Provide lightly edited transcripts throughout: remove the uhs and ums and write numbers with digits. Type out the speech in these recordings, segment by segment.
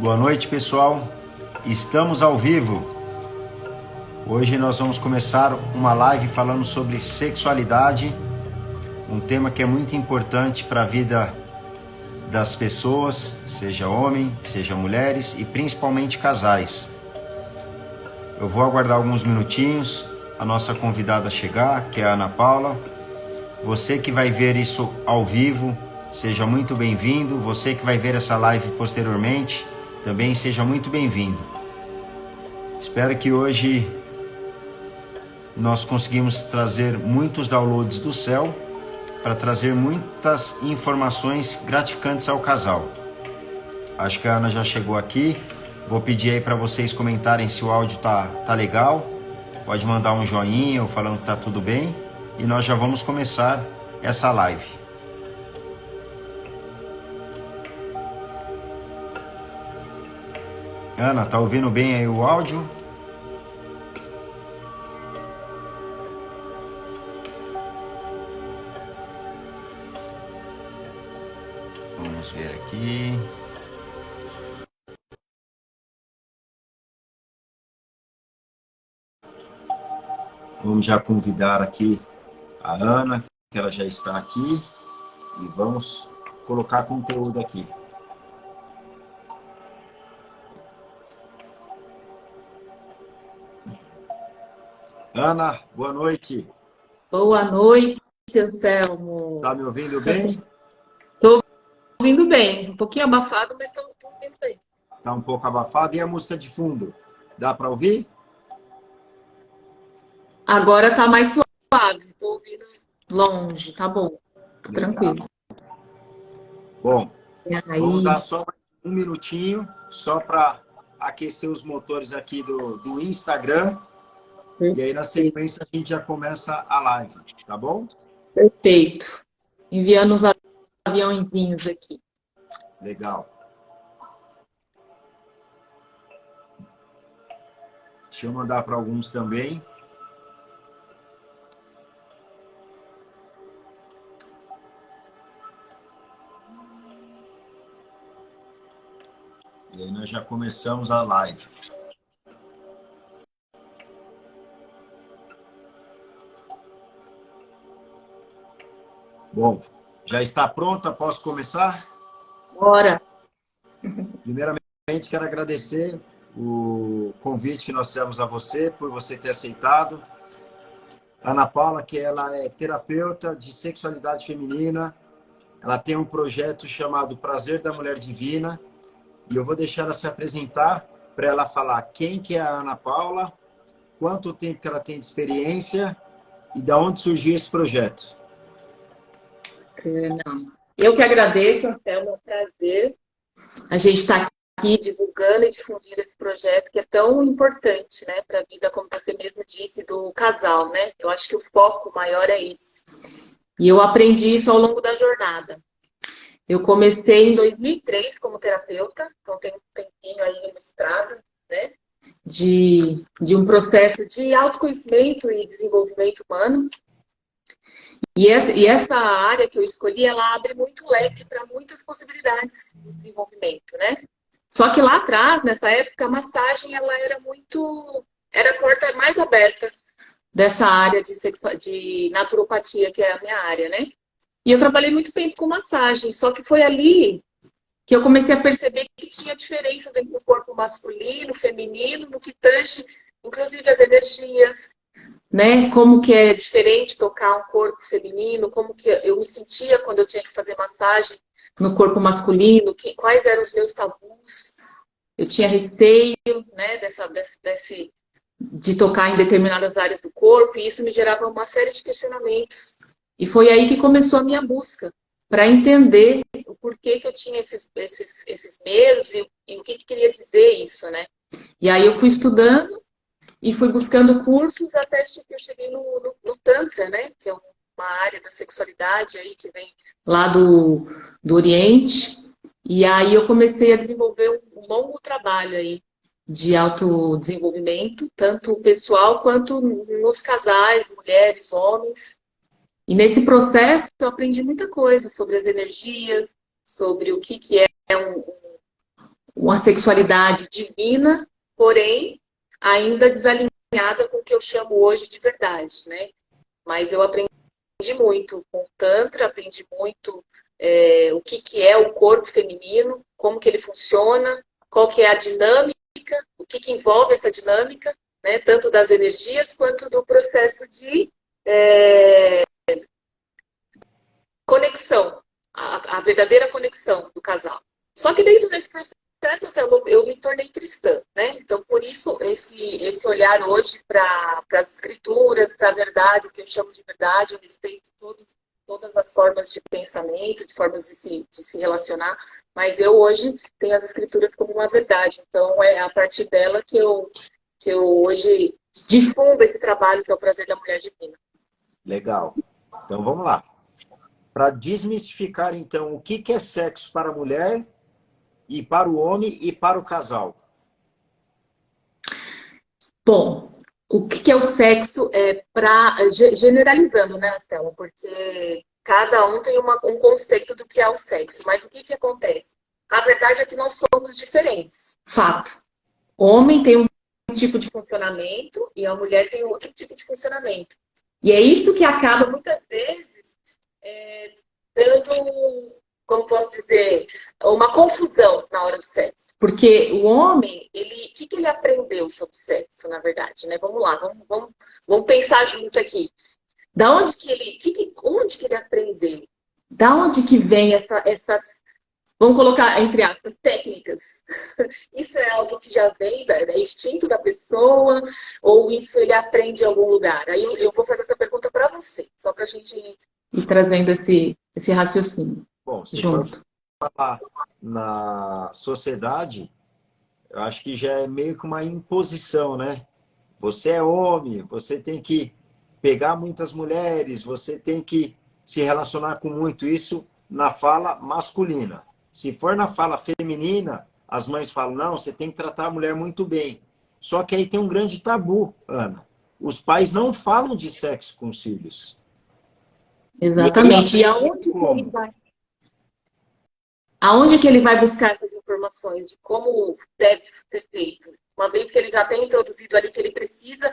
Boa noite, pessoal. Estamos ao vivo. Hoje nós vamos começar uma live falando sobre sexualidade, um tema que é muito importante para a vida das pessoas, seja homem, seja mulheres e principalmente casais. Eu vou aguardar alguns minutinhos a nossa convidada chegar, que é a Ana Paula. Você que vai ver isso ao vivo, seja muito bem-vindo. Você que vai ver essa live posteriormente, também seja muito bem-vindo. Espero que hoje nós conseguimos trazer muitos downloads do céu para trazer muitas informações gratificantes ao casal. Acho que a Ana já chegou aqui. Vou pedir aí para vocês comentarem se o áudio tá legal. Pode mandar um joinha ou falando que tá tudo bem. E nós já vamos começar essa live. Ana, tá ouvindo bem aí o áudio? Vamos ver aqui. Vamos já convidar aqui a Ana, que ela já está aqui. E vamos colocar conteúdo aqui. Ana, boa noite. Boa noite, Anselmo. Tá me ouvindo bem? Estou ouvindo bem. Um pouquinho abafado, mas estou ouvindo bem. Tá um pouco abafado. E a música de fundo? Dá para ouvir? Agora está mais suave. Estou ouvindo longe. Tá bom. Tô tranquilo. Bom, E vamos dar aí? só um minutinho, só para aquecer os motores aqui do Instagram. E aí, na sequência, a gente já começa a live, tá bom? Perfeito. Enviando os aviãozinhos aqui. Legal. Deixa eu mandar para alguns também. E aí nós já começamos a live. Bom, já está pronta? Posso começar? Bora. Primeiramente, quero agradecer o convite que nós fizemos a você, por você ter aceitado. Ana Paula, que ela é terapeuta de sexualidade feminina. Ela tem um projeto chamado Prazer da Mulher Divina. E eu vou deixar ela se apresentar para ela falar quem que é a Ana Paula, quanto tempo que ela tem de experiência e de onde surgiu esse projeto. Eu que agradeço, Anselmo. É um prazer a gente estar aqui divulgando e difundindo esse projeto que é tão importante, né, para a vida, como você mesmo disse, do casal, né? Eu acho que o foco maior é esse. E eu aprendi isso ao longo da jornada. Eu comecei em 2003 como terapeuta, então tem um tempinho aí registrado, né? De um processo de autoconhecimento e desenvolvimento humano. E essa área que eu escolhi, ela abre muito leque para muitas possibilidades de desenvolvimento, né? Só que lá atrás, nessa época, a massagem ela era a porta mais aberta dessa área de naturopatia, que é a minha área, né? E eu trabalhei muito tempo com massagem, só que foi ali que eu comecei a perceber que tinha diferenças entre o corpo masculino, feminino, no que tange, inclusive as energias, né? Como que é diferente tocar um corpo feminino, como que eu me sentia quando eu tinha que fazer massagem no corpo masculino, quais eram os meus tabus. Eu tinha receio, né, de tocar em determinadas áreas do corpo, e isso me gerava uma série de questionamentos. E foi aí que começou a minha busca, para entender o porquê que eu tinha esses medos e o que queria dizer isso, né? E aí eu fui estudando e fui buscando cursos até que eu cheguei no Tantra, né? Que é uma área da sexualidade aí que vem lá do Oriente. E aí eu comecei a desenvolver um longo trabalho aí de autodesenvolvimento, tanto pessoal quanto nos casais, mulheres, homens. E nesse processo eu aprendi muita coisa sobre as energias, sobre o que é uma sexualidade divina, porém ainda desalinhada com o que eu chamo hoje de verdade, né? Mas eu aprendi muito com o Tantra, aprendi muito o que é o corpo feminino, como que ele funciona, qual que é a dinâmica, o que envolve essa dinâmica, né? Tanto das energias quanto do processo de conexão, a verdadeira conexão do casal. Só que dentro desse processo, eu me tornei cristã, né? Então, por isso, esse olhar hoje para as escrituras, para a verdade, o que eu chamo de verdade, eu respeito todas as formas de pensamento, de formas de se relacionar, mas eu hoje tenho as escrituras como uma verdade. Então, é a partir dela que eu hoje difundo esse trabalho que é o prazer da mulher divina. Legal. Então, vamos lá. Para desmistificar, então, o que é sexo para a mulher e para o homem e para o casal? Bom, o que é o sexo generalizando, né, Anselmo? Porque cada um tem um conceito do que é o sexo. Mas o que acontece? A verdade é que nós somos diferentes. Fato. O homem tem um tipo de funcionamento e a mulher tem outro tipo de funcionamento. E é isso que acaba, muitas vezes, dando, como posso dizer, uma confusão na hora do sexo. Porque o homem, o que ele aprendeu sobre o sexo, na verdade, né? Vamos lá, vamos pensar junto aqui. Da onde que ele aprendeu? Da onde que vem essas, vamos colocar entre aspas, técnicas? Isso é algo que já vem, é instinto da pessoa, ou isso ele aprende em algum lugar? Aí eu vou fazer essa pergunta para você, só para a gente ir trazendo esse raciocínio. Bom, se junto. for falar na sociedade, eu acho que já é meio que uma imposição, né? Você é homem, você tem que pegar muitas mulheres, você tem que se relacionar com muito isso na fala masculina. Se for na fala feminina, as mães falam, não, você tem que tratar a mulher muito bem. Só que aí tem um grande tabu, Ana. Os pais não falam de sexo com os filhos. Exatamente. E aonde que ele vai buscar essas informações de como deve ser feito? Uma vez que ele já tem introduzido ali que ele precisa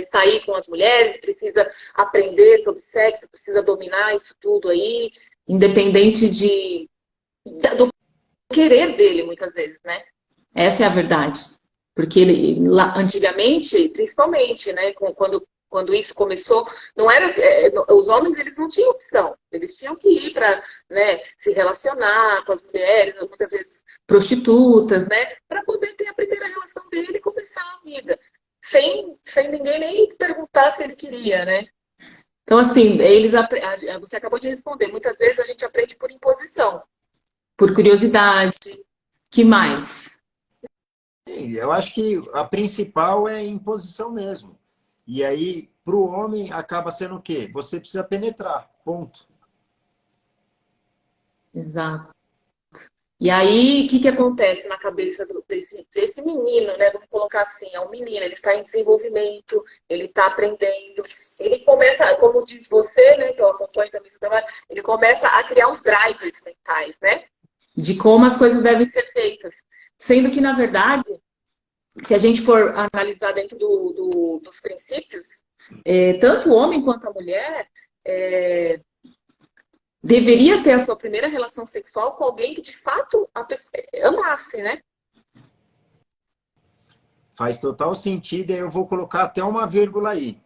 sair com as mulheres, precisa aprender sobre sexo, precisa dominar isso tudo aí, independente do querer dele, muitas vezes, né? Essa é a verdade. Porque antigamente, principalmente, né, quando isso começou, não era os homens eles não tinham opção, eles tinham que ir para, né, se relacionar com as mulheres, muitas vezes prostitutas, né, para poder ter a primeira relação dele e começar a vida, sem ninguém nem perguntar se ele queria, né? Então assim, você acabou de responder, muitas vezes a gente aprende por imposição, por curiosidade, que mais? Eu acho que a principal é a imposição mesmo. E aí, para o homem, acaba sendo o quê? Você precisa penetrar, ponto. Exato. E aí, o que acontece na cabeça desse menino, né? Vamos colocar assim, é um menino, ele está em desenvolvimento, ele está aprendendo, ele começa, como diz você, né, que eu acompanho também esse trabalho, ele começa a criar os drivers mentais, né? De como as coisas devem ser feitas. Sendo que, na verdade, se a gente for analisar dentro dos princípios, tanto o homem quanto a mulher deveria ter a sua primeira relação sexual com alguém que de fato amasse, né? Faz total sentido, e eu vou colocar até uma vírgula aí.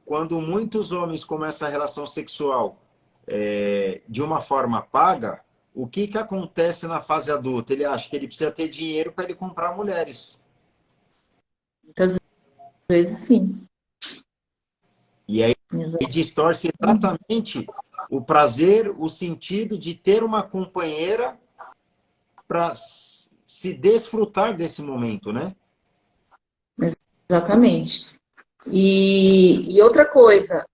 Quando muitos homens começam a relação sexual de uma forma paga, o que acontece na fase adulta? Ele acha que ele precisa ter dinheiro para ele comprar mulheres. Muitas vezes sim. E aí distorce exatamente o prazer, o sentido de ter uma companheira para se desfrutar desse momento, né? Exatamente. E outra coisa,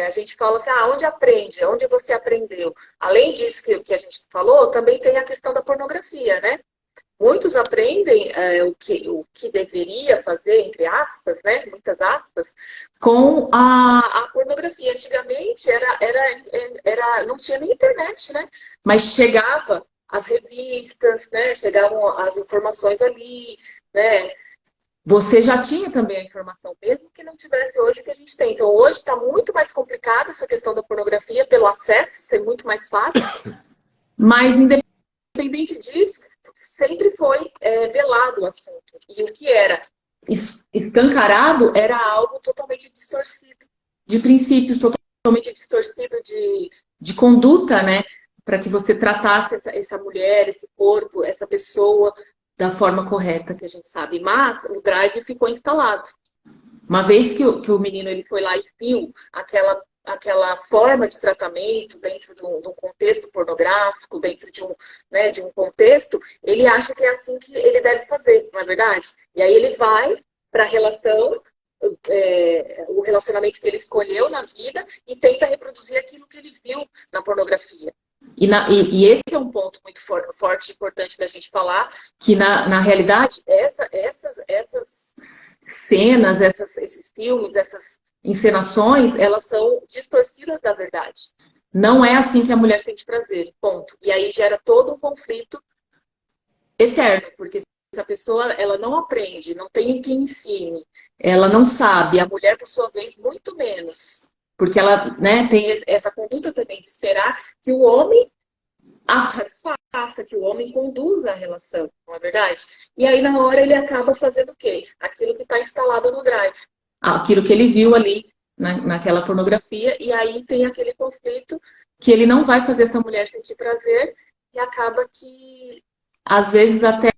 a gente fala assim, onde aprende? Onde você aprendeu? Além disso que a gente falou, também tem a questão da pornografia, né? Muitos aprendem o que deveria fazer, entre aspas, né? Muitas aspas, com a pornografia. Antigamente não tinha nem internet, né? Mas chegava as revistas, né? Chegavam as informações ali, né? Você já tinha também a informação, mesmo que não tivesse hoje o que a gente tem. Então, hoje está muito mais complicada essa questão da pornografia, pelo acesso ser muito mais fácil, mas independente disso, sempre foi velado o assunto. E o que era escancarado era algo totalmente distorcido, de princípios totalmente distorcido de conduta, né? Para que você tratasse essa mulher, esse corpo, essa pessoa da forma correta que a gente sabe. Mas o drive ficou instalado. Uma vez que o menino ele foi lá e viu aquela forma de tratamento dentro de um contexto pornográfico, dentro de um contexto, ele acha que é assim que ele deve fazer, não é verdade? E aí ele vai para a relação, o relacionamento que ele escolheu na vida e tenta reproduzir aquilo que ele viu na pornografia. E esse é um ponto muito forte e importante da gente falar, que na realidade essas cenas, esses filmes, essas encenações, elas são distorcidas da verdade. Não é assim que a mulher sente prazer, ponto. E aí gera todo um conflito eterno, porque se a pessoa ela não aprende, não tem quem ensine, ela não sabe, a mulher, por sua vez, muito menos. Porque ela, né, tem essa conduta também de esperar que o homem a satisfaça, que o homem conduza a relação, não é verdade? E aí, na hora, ele acaba fazendo o quê? Aquilo que está instalado no drive. Aquilo que ele viu ali naquela pornografia, e aí tem aquele conflito que ele não vai fazer essa mulher sentir prazer, e acaba que, às vezes, até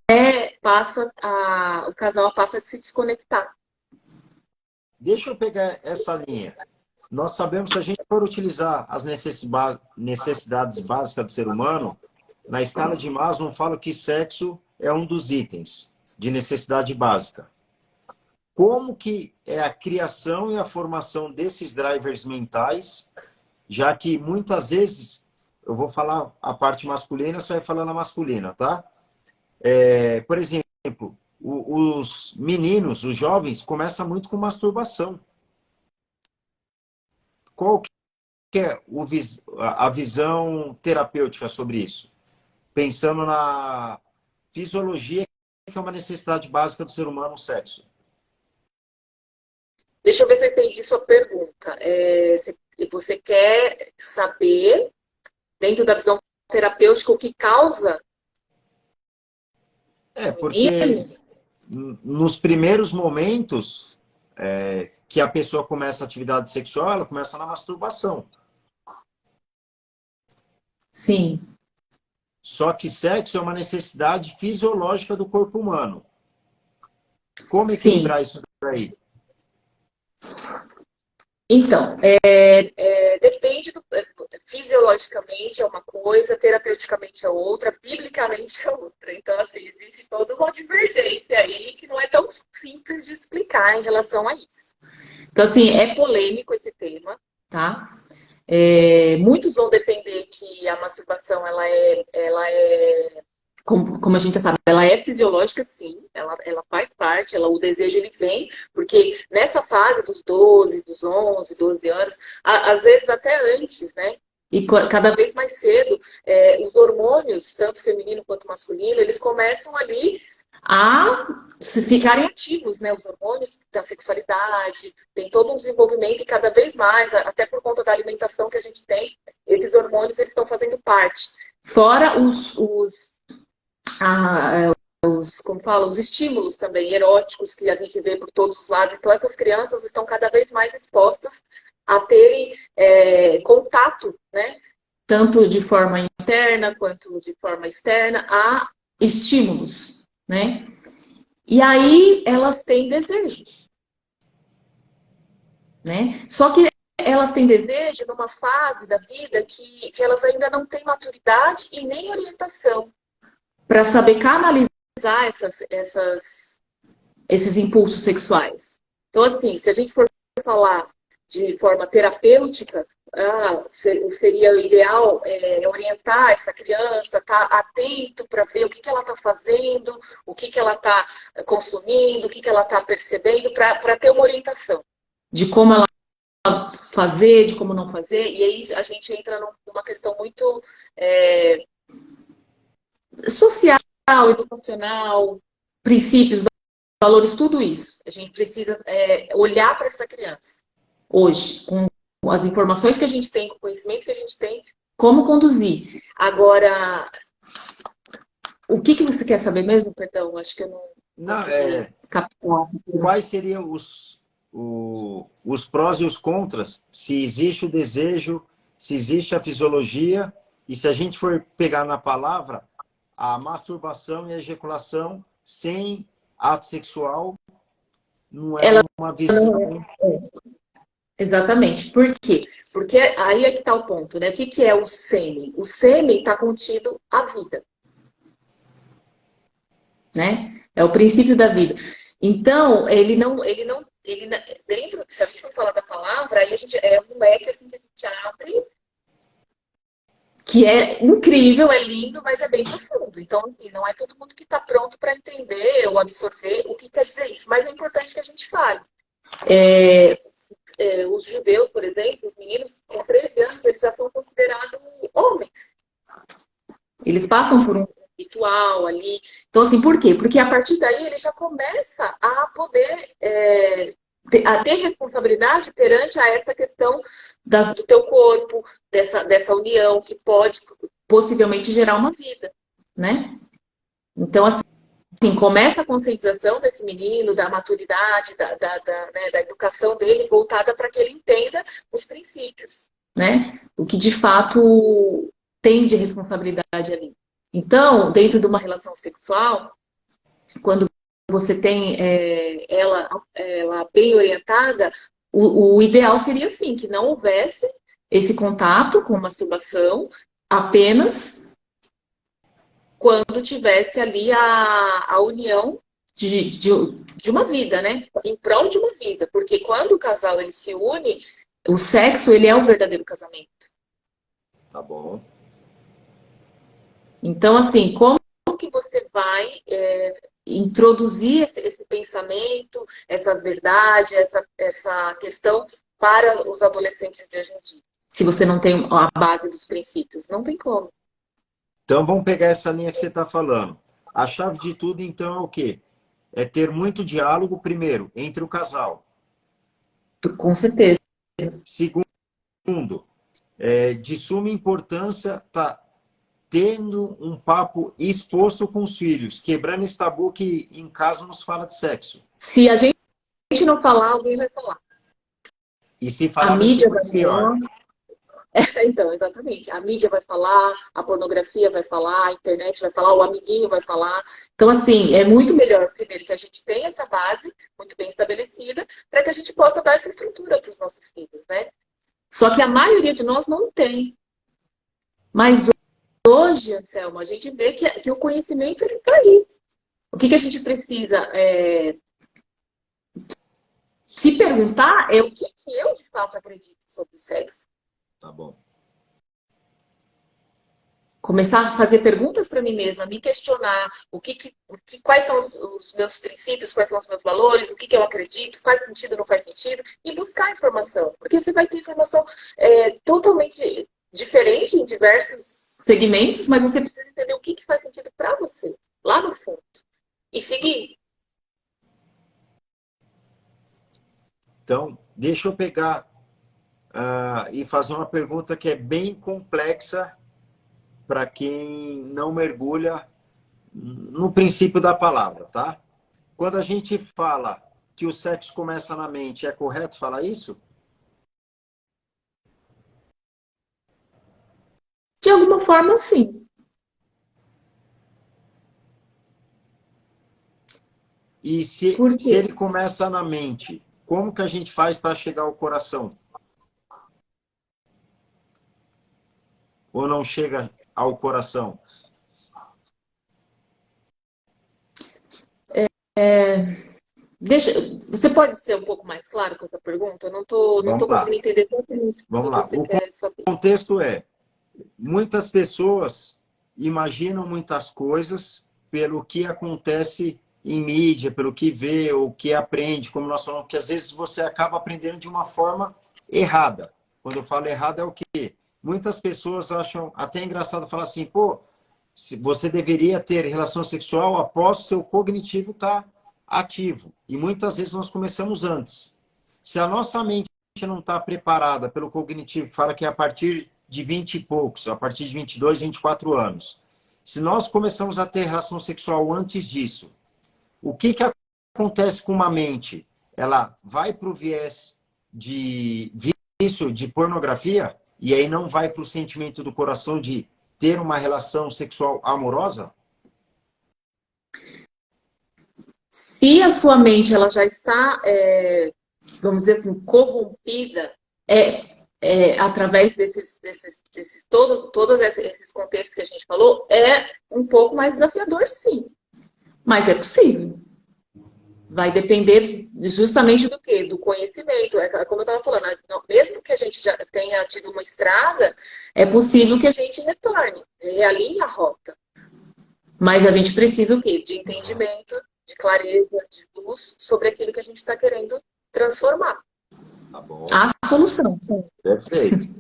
o casal passa a se desconectar. Deixa eu pegar essa linha. Nós sabemos que se a gente for utilizar as necessidades básicas do ser humano, na escala de Maslow, fala que sexo é um dos itens de necessidade básica. Como que é a criação e a formação desses drivers mentais, já que muitas vezes, eu vou falar a parte masculina, você vai falando a masculina, tá? Por exemplo, os meninos, os jovens, começam muito com masturbação. Qual que é a visão terapêutica sobre isso? Pensando na fisiologia, que é uma necessidade básica do ser humano, o sexo. Deixa eu ver se eu entendi sua pergunta. Você quer saber, dentro da visão terapêutica, o que causa no Porque menino? nos primeiros momentos que a pessoa começa a atividade sexual, ela começa na masturbação. Sim. Só que sexo é uma necessidade fisiológica do corpo humano. Como Sim. equilibrar isso daí? Então, depende fisiologicamente é uma coisa, terapeuticamente é outra, biblicamente é outra. Então, assim, existe toda uma divergência aí que não é tão simples de explicar em relação a isso. Então, assim, é polêmico esse tema, tá? Muitos vão defender que a masturbação, como a gente já sabe, ela é fisiológica, sim, ela faz parte, o desejo ele vem, porque nessa fase dos 12, dos 11, 12 anos, às vezes até antes, né? E cada vez mais cedo, os hormônios, tanto feminino quanto masculino, eles começam ali a ficarem ativos, né? Os hormônios da sexualidade, tem todo um desenvolvimento e cada vez mais, até por conta da alimentação que a gente tem, esses hormônios eles estão fazendo parte. Fora os estímulos também eróticos que a gente vê por todos os lados. Então, essas crianças estão cada vez mais expostas a terem contato, né? Tanto de forma interna quanto de forma externa, a estímulos, né? E aí elas têm desejos, né? Só que elas têm desejo numa fase da vida que elas ainda não têm maturidade e nem orientação para saber canalizar esses impulsos sexuais. Então, assim, se a gente for falar de forma terapêutica, seria o ideal orientar essa criança, estar atento para ver o que ela está fazendo, o que ela está consumindo, o que ela está percebendo, para ter uma orientação de como ela fazer, de como não fazer. E aí a gente entra numa questão muito social, educacional, princípios, valores, tudo isso. A gente precisa olhar para essa criança hoje, com as informações que a gente tem, com o conhecimento que a gente tem, como conduzir. Agora, o que você quer saber mesmo? Perdão, acho que eu não Não, consegui captar. quais seriam os prós e os contras, se existe o desejo, se existe a fisiologia, e se a gente for pegar na palavra, a masturbação e a ejaculação sem ato sexual não é Ela uma visão. Exatamente. Por quê? Porque aí é que está o ponto, né? O que é o sêmen? O sêmen está contido a vida, né? É o princípio da vida. Então, dentro, se a gente não falar da palavra, aí a gente, é um leque assim que a gente abre, que é incrível, é lindo, mas é bem profundo. Então, assim, não é todo mundo que está pronto para entender ou absorver o que quer dizer isso, mas é importante que a gente fale. Os judeus, por exemplo, os meninos com 13 anos, eles já são considerados homens. Eles passam por um ritual ali. Então, assim, por quê? Porque a partir daí ele já começa a poder a ter responsabilidade perante a essa questão do teu corpo, dessa união que pode possivelmente gerar uma vida, né? Então, assim, começa a conscientização desse menino, da maturidade, né, da educação dele, voltada para que ele entenda os princípios, né? O que de fato tem de responsabilidade ali. Então, dentro de uma relação sexual, quando você tem ela bem orientada, o ideal seria assim, que não houvesse esse contato com masturbação apenas quando tivesse ali a união de uma vida, né? Em prol de uma vida. Porque quando o casal ele se une, o sexo ele é o verdadeiro casamento. Tá bom. Então, assim, como que você vai introduzir esse pensamento, essa verdade, essa questão para os adolescentes de hoje em dia? Se você não tem a base dos princípios, não tem como. Então vamos pegar essa linha que você está falando. A chave de tudo, então, é o quê? É ter muito diálogo, primeiro, entre o casal. Com certeza. Segundo, de suma importância tá tendo um papo exposto com os filhos, quebrando esse tabu que em casa nos fala de sexo. Se a gente não falar, alguém vai falar. E se A falar vai ser mídia vai muito pior. falar. Então, exatamente. A mídia vai falar, a pornografia vai falar, a internet vai falar, o amiguinho vai falar. Então, assim, é muito melhor, primeiro, que a gente tenha essa base muito bem estabelecida, para que a gente possa dar essa estrutura para os nossos filhos, né? Só que a maioria de nós não tem. Mas hoje, Anselmo, a gente vê que o conhecimento está aí. O que a gente precisa se perguntar é o que eu, de fato, acredito sobre o sexo. Tá bom. Começar a fazer perguntas para mim mesma, me questionar quais são os meus princípios, quais são os meus valores, o que eu acredito, faz sentido ou não faz sentido, e buscar informação. Porque você vai ter informação totalmente diferente em diversos segmentos, mas você precisa entender o que faz sentido para você, lá no fundo, e seguir. Então, deixa eu pegar e fazer uma pergunta que é bem complexa para quem não mergulha no princípio da palavra, tá? Quando a gente fala que o sexo começa na mente, é correto falar isso? De alguma forma, sim. E se, Por se quê? ele começa na mente, como que a gente faz para chegar ao coração? Ou não chega ao coração? Você pode ser um pouco mais claro com essa pergunta? Eu não tô Vamos lá. conseguindo entender exatamente o que Vamos lá. você O quer saber. contexto é, muitas pessoas imaginam muitas coisas pelo que acontece em mídia, pelo que vê, ou que aprende, como nós falamos, que às vezes você acaba aprendendo de uma forma errada. Quando eu falo errado é o quê? Muitas pessoas acham até engraçado falar assim, pô, Você deveria ter relação sexual após o seu cognitivo estar ativo. E muitas vezes nós começamos antes. Se a nossa mente não está preparada pelo cognitivo, fala que é a partir de 20 e poucos, a partir de 22, 24 anos. Se nós começamos a ter relação sexual antes disso, o que acontece com uma mente? Ela vai para o viés de vício de pornografia e aí não vai para o sentimento do coração de ter uma relação sexual amorosa? Se a sua mente ela já está, vamos dizer assim, corrompida, através todos esses contextos que a gente falou, é um pouco mais desafiador, sim. Mas é possível. Vai depender justamente do quê? Do conhecimento. Como eu estava falando, mesmo que a gente já tenha tido uma estrada, é possível que a gente retorne, realinhe a rota. Mas a gente precisa o quê? De entendimento, de clareza, de luz sobre aquilo que a gente está querendo transformar. Tá bom. A solução. Perfeito.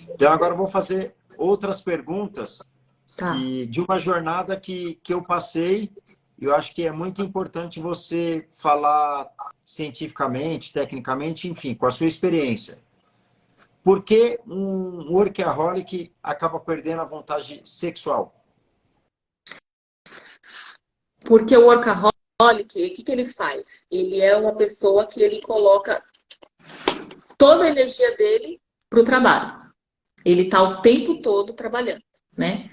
Então agora eu vou fazer outras perguntas Tá. de uma jornada que eu passei. Eu acho que é muito importante você falar cientificamente, tecnicamente, enfim, com a sua experiência. Por que um workaholic acaba perdendo a vontade sexual? Porque o workaholic, o que ele faz? Ele é uma pessoa que ele coloca toda a energia dele para o trabalho. Ele está o tempo todo trabalhando, né?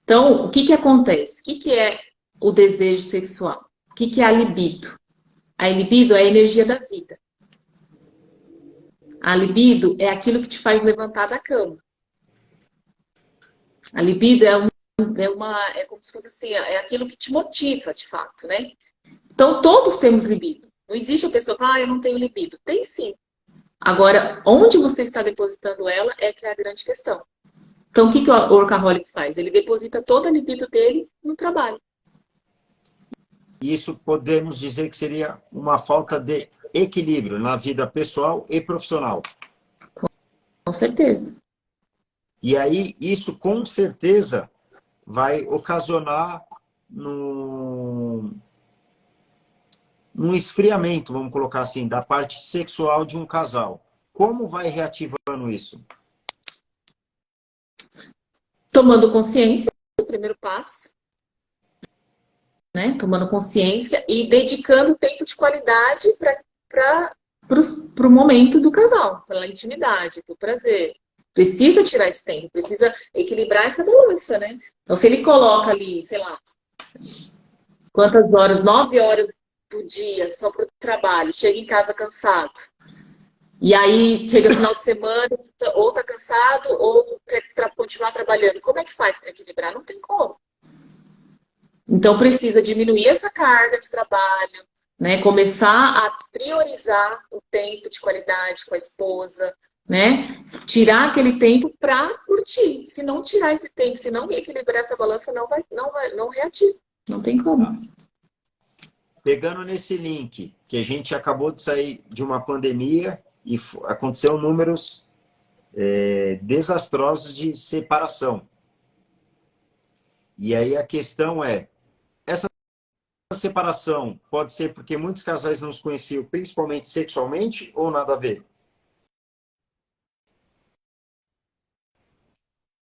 Então, o que acontece? O que é o desejo sexual? O que é a libido? A libido é a energia da vida. A libido é aquilo que te faz levantar da cama. A libido é como se fosse assim, é aquilo que te motiva, de fato, né? Então, todos temos libido. Não existe a pessoa que fala, eu não tenho libido. Tem sim. Agora, onde você está depositando ela é que é a grande questão. Então, o que o workaholic faz? Ele deposita toda a libido dele no trabalho. Isso podemos dizer que seria uma falta de equilíbrio na vida pessoal e profissional. Com certeza. E aí, isso com certeza vai ocasionar num esfriamento, vamos colocar assim, da parte sexual de um casal. Como vai reativando isso? Tomando consciência, o primeiro passo. Né? Tomando consciência e dedicando tempo de qualidade para o momento do casal, pela intimidade, para o prazer. Precisa tirar esse tempo, precisa equilibrar essa balança, né? Então, se ele coloca ali, sei lá, quantas horas, 9 horas do dia só para o trabalho, chega em casa cansado, e aí chega no final de semana, ou tá cansado, ou quer continuar trabalhando. Como é que faz para equilibrar? Não tem como. Então, precisa diminuir essa carga de trabalho, né? Começar a priorizar o tempo de qualidade com a esposa, né? Tirar aquele tempo para curtir. Se não tirar esse tempo, se não equilibrar essa balança, não reativa. Não tem como. Tá. Pegando nesse link, que a gente acabou de sair de uma pandemia e aconteceu números desastrosos de separação. E aí a questão é, essa separação pode ser porque muitos casais não se conheciam, principalmente sexualmente, ou nada a ver?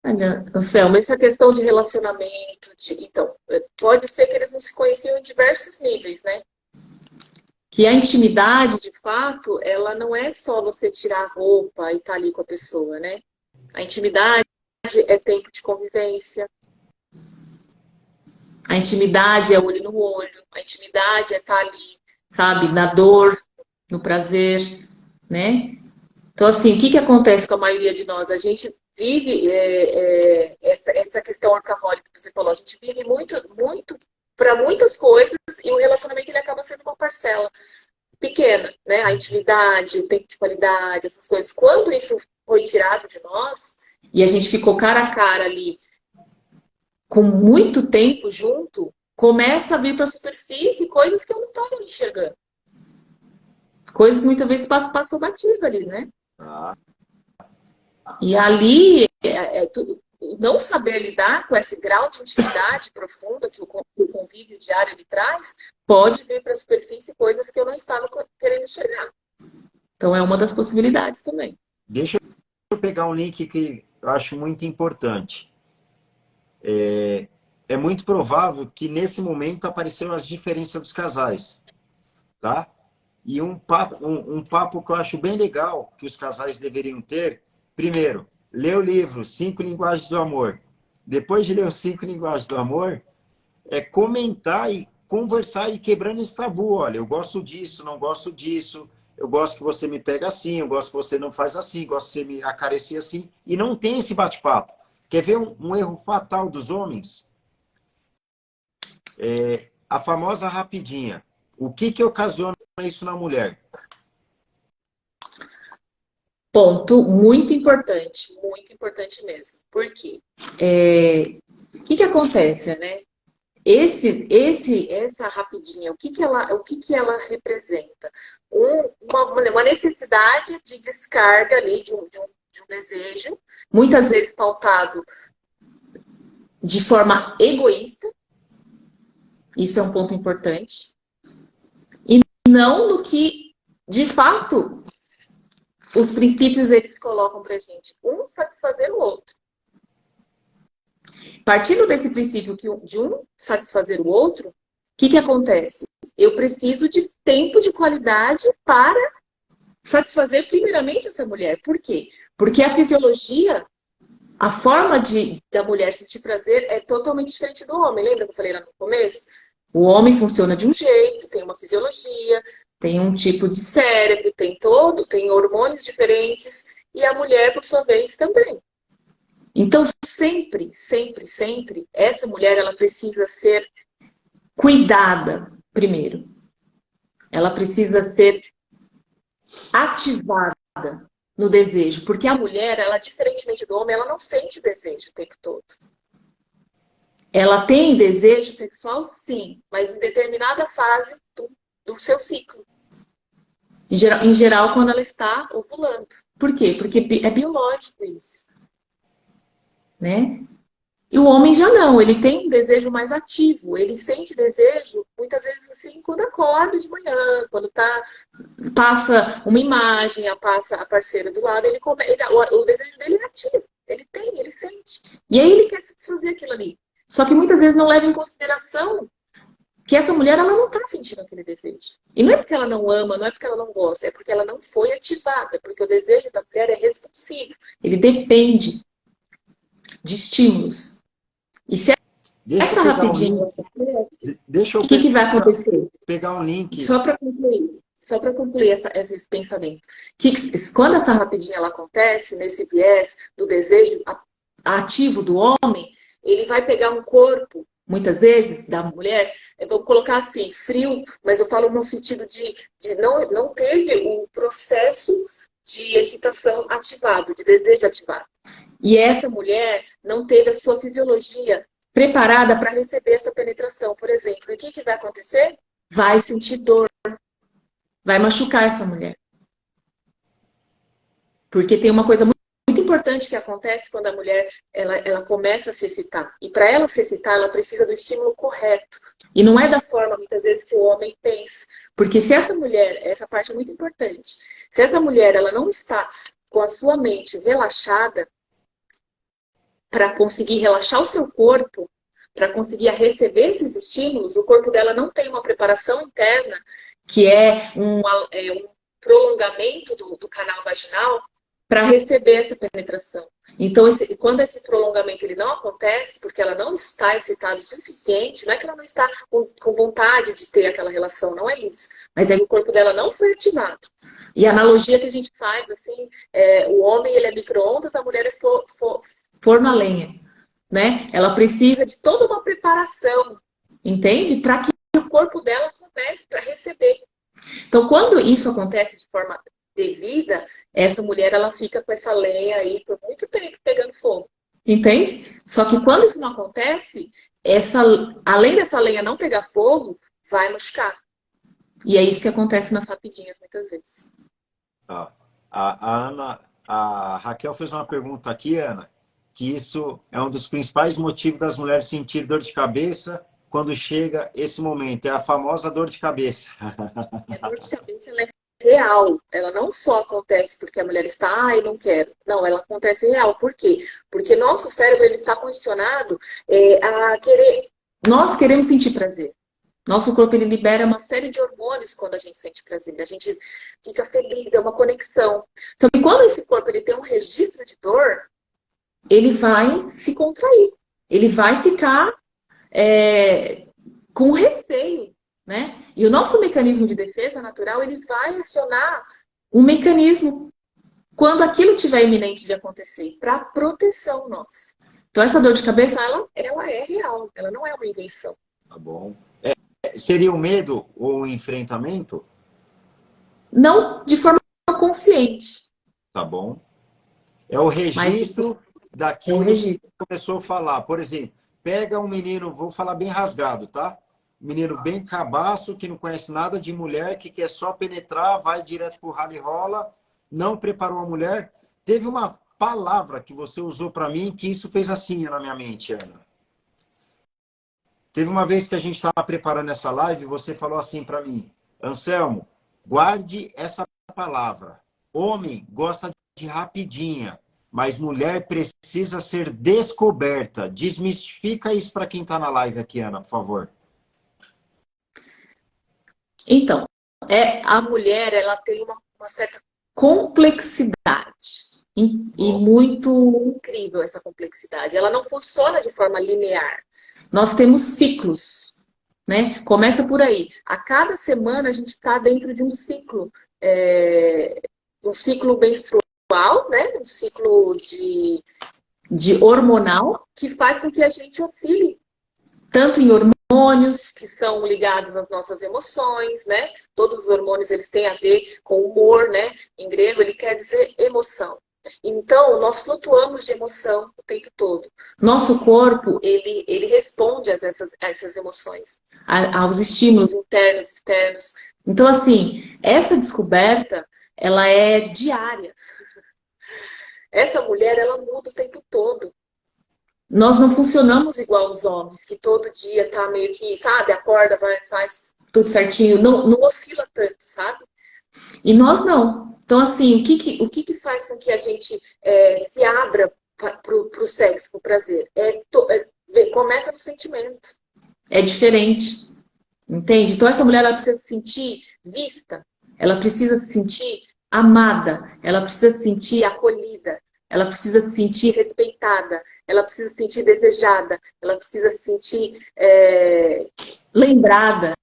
Olha, Anselmo, essa questão de relacionamento, então, pode ser que eles não se conheciam em diversos níveis, né? Que a intimidade, de fato, ela não é só você tirar a roupa e estar ali com a pessoa, né? A intimidade é tempo de convivência. A intimidade é olho no olho. A intimidade é estar ali, sabe? Na dor, no prazer, né? Então, assim, o que acontece com a maioria de nós? A gente vive essa questão workaholic que você falou. A gente vive muito, muito para muitas coisas e o relacionamento ele acaba sendo uma parcela pequena, né? A intimidade, o tempo de qualidade, essas coisas. Quando isso foi tirado de nós e a gente ficou cara a cara ali com muito tempo junto, começa a vir para a superfície coisas que eu não estava enxergando. Coisas que muitas vezes passou batido ali, né? Ah. E ali, não saber lidar com esse grau de intimidade profunda que o convívio diário ele traz, pode vir para a superfície coisas que eu não estava querendo enxergar. Então, é uma das possibilidades também. Deixa eu pegar um link que eu acho muito importante. É muito provável que nesse momento apareceram as diferenças dos casais, tá? E um papo que eu acho bem legal que os casais deveriam ter, primeiro, ler o livro 5 Linguagens do Amor. Depois de ler os 5 Linguagens do Amor, é comentar e conversar e quebrando esse tabu. Olha, eu gosto disso, não gosto disso, eu gosto que você me pega assim, eu gosto que você não faz assim, gosto que você me acaricia assim. E não tem esse bate-papo. Quer ver um erro fatal dos homens? A famosa rapidinha. O que ocasiona isso na mulher? Ponto muito importante mesmo. Por quê? O que acontece, né? Essa rapidinha, o que ela representa? Uma necessidade de descarga ali de um desejo, muitas vezes pautado de forma egoísta. Isso é um ponto importante. E não no que, de fato, os princípios eles colocam pra gente. Um satisfazer o outro. Partindo desse princípio de um satisfazer o outro, o que acontece? Eu preciso de tempo de qualidade para satisfazer primeiramente essa mulher. Por quê? Porque a fisiologia, a forma da mulher sentir prazer é totalmente diferente do homem. Lembra que eu falei lá no começo? O homem funciona de um jeito, tem uma fisiologia, tem um tipo de cérebro, tem hormônios diferentes, e a mulher, por sua vez, também. Então, sempre, essa mulher ela precisa ser cuidada primeiro. Ela precisa ser ativada no desejo, porque a mulher, ela diferentemente do homem, ela não sente desejo o tempo todo. Ela tem desejo sexual, sim, mas em determinada fase do seu ciclo. Em geral, quando ela está ovulando. Por quê? Porque é biológico isso. Né? E o homem já não, ele tem um desejo mais ativo, ele sente desejo muitas vezes assim quando acorda de manhã, quando passa uma imagem, passa a parceira do lado, o desejo dele é ativo, ele sente. E aí ele quer satisfazer aquilo ali. Só que muitas vezes não leva em consideração que essa mulher ela não está sentindo aquele desejo. E não é porque ela não ama, não é porque ela não gosta, é porque ela não foi ativada, porque o desejo da mulher é responsivo, ele depende de estímulos. E se essa rapidinha, o que vai acontecer? Pegar um link. Só para concluir esses pensamentos. Quando essa rapidinha ela acontece, nesse viés do desejo ativo do homem, ele vai pegar um corpo, muitas vezes, da mulher, vou colocar assim, frio, mas eu falo no sentido de não teve o processo de excitação ativado, de desejo ativado. E essa mulher não teve a sua fisiologia preparada para receber essa penetração, por exemplo. E o que vai acontecer? Vai sentir dor. Vai machucar essa mulher. Porque tem uma coisa muito importante que acontece quando a mulher ela começa a se excitar. E para ela se excitar, ela precisa do estímulo correto. E não é da forma, muitas vezes, que o homem pensa. Porque se essa mulher, essa parte é muito importante, se essa mulher ela não está com a sua mente relaxada, para conseguir relaxar o seu corpo, para conseguir receber esses estímulos, o corpo dela não tem uma preparação interna, que é um prolongamento do canal vaginal, para receber essa penetração. Então, quando esse prolongamento ele não acontece, porque ela não está excitada o suficiente, não é que ela não está com vontade de ter aquela relação, não é isso. Mas é que o corpo dela não foi ativado. E a analogia que a gente faz, assim, o homem ele é micro-ondas, a mulher é forno a lenha, né? Ela precisa de toda uma preparação, entende? Para que o corpo dela comece a receber. Então, quando isso acontece de forma devida, essa mulher ela fica com essa lenha aí por muito tempo pegando fogo, entende? Só que quando isso não acontece, além dessa lenha não pegar fogo, vai machucar. E é isso que acontece nas rapidinhas muitas vezes. A Raquel fez uma pergunta aqui, Ana. que isso é um dos principais motivos das mulheres sentir dor de cabeça quando chega esse momento. É a famosa dor de cabeça. A dor de cabeça ela é real. Ela não só acontece porque a mulher está, ai, não quero. Não, ela acontece real. Por quê? Porque nosso cérebro ele está condicionado a querer. Nós queremos sentir prazer. Nosso corpo ele libera uma série de hormônios quando a gente sente prazer. A gente fica feliz, é uma conexão. Só que quando esse corpo ele tem um registro de dor, ele vai se contrair. Ele vai ficar com receio, né? E o nosso mecanismo de defesa natural, ele vai acionar um mecanismo quando aquilo tiver iminente de acontecer, para proteção nossa. Então, essa dor de cabeça, ela é real, ela não é uma invenção. Tá bom. Seria o medo ou o enfrentamento? Não de forma consciente. Tá bom. É o Mas registro é um daquilo que registro. começou a falar. Por exemplo, pega um menino, vou falar bem rasgado, tá? Um menino bem cabaço, que não conhece nada de mulher, que quer só penetrar, vai direto pro rala e rola, não preparou a mulher. Teve uma palavra que você usou para mim que isso fez assim na minha mente, Ana. Teve uma vez que a gente estava preparando essa live, você falou assim para mim, Anselmo, guarde essa palavra. Homem gosta de rapidinha, mas mulher precisa ser descoberta. Desmistifica isso para quem está na live aqui, Ana, por favor. Então, a mulher ela tem uma certa complexidade. E muito incrível essa complexidade. Ela não funciona de forma linear. Nós temos ciclos, né? Começa por aí. A cada semana a gente está dentro de um ciclo menstrual, né? Um ciclo de hormonal que faz com que a gente oscile tanto em hormônios que são ligados às nossas emoções, né? Todos os hormônios eles têm a ver com humor, né? Em grego ele quer dizer emoção. Então, nós flutuamos de emoção o tempo todo. Nosso corpo, ele responde a essas emoções, aos estímulos internos e externos. Então, assim, essa descoberta, ela é diária. Essa mulher, ela muda o tempo todo. Nós não funcionamos igual os homens, que todo dia tá meio que, sabe, acorda, faz tudo certinho, não oscila tanto, sabe? E nós não. Então, assim, o que faz com que a gente se abra para o sexo, para o prazer? Começa no sentimento. É diferente. Entende? Então, essa mulher ela precisa se sentir vista, ela precisa se sentir amada, ela precisa se sentir acolhida, ela precisa se sentir respeitada, ela precisa se sentir desejada, ela precisa se sentir lembrada.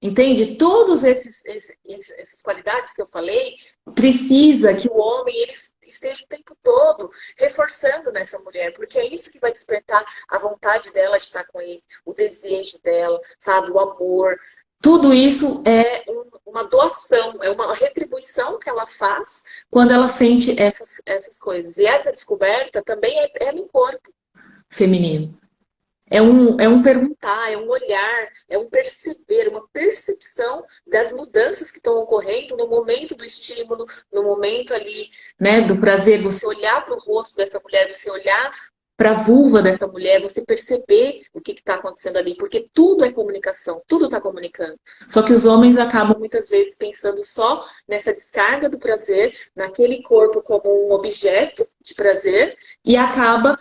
Entende? Todas essas qualidades que eu falei, precisa que o homem ele esteja o tempo todo reforçando nessa mulher, porque é isso que vai despertar a vontade dela de estar com ele, o desejo dela, sabe? O amor. Tudo isso é uma doação, é uma retribuição que ela faz quando ela sente essas coisas. E essa descoberta também é no corpo feminino. É um perguntar, é um olhar, é um perceber, uma percepção das mudanças que estão ocorrendo no momento do estímulo, no momento ali, né, do prazer. Você olhar para o rosto dessa mulher, você olhar para a vulva dessa mulher, você perceber o que está acontecendo ali, porque tudo é comunicação, tudo está comunicando. Só que os homens acabam muitas vezes pensando só nessa descarga do prazer, naquele corpo como um objeto de prazer, e acaba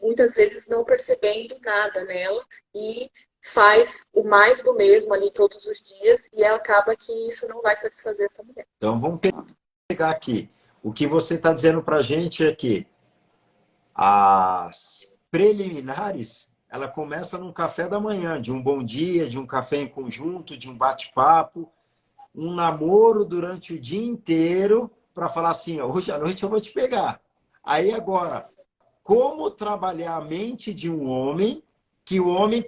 muitas vezes não percebendo nada nela e faz o mais do mesmo ali todos os dias e acaba que isso não vai satisfazer essa mulher. Então vamos pegar aqui. O que você está dizendo para a gente é que as preliminares, ela começa num café da manhã, de um bom dia, de um café em conjunto, de um bate-papo, um namoro durante o dia inteiro para falar assim, hoje à noite eu vou te pegar. Aí agora, como trabalhar a mente de um homem, que o homem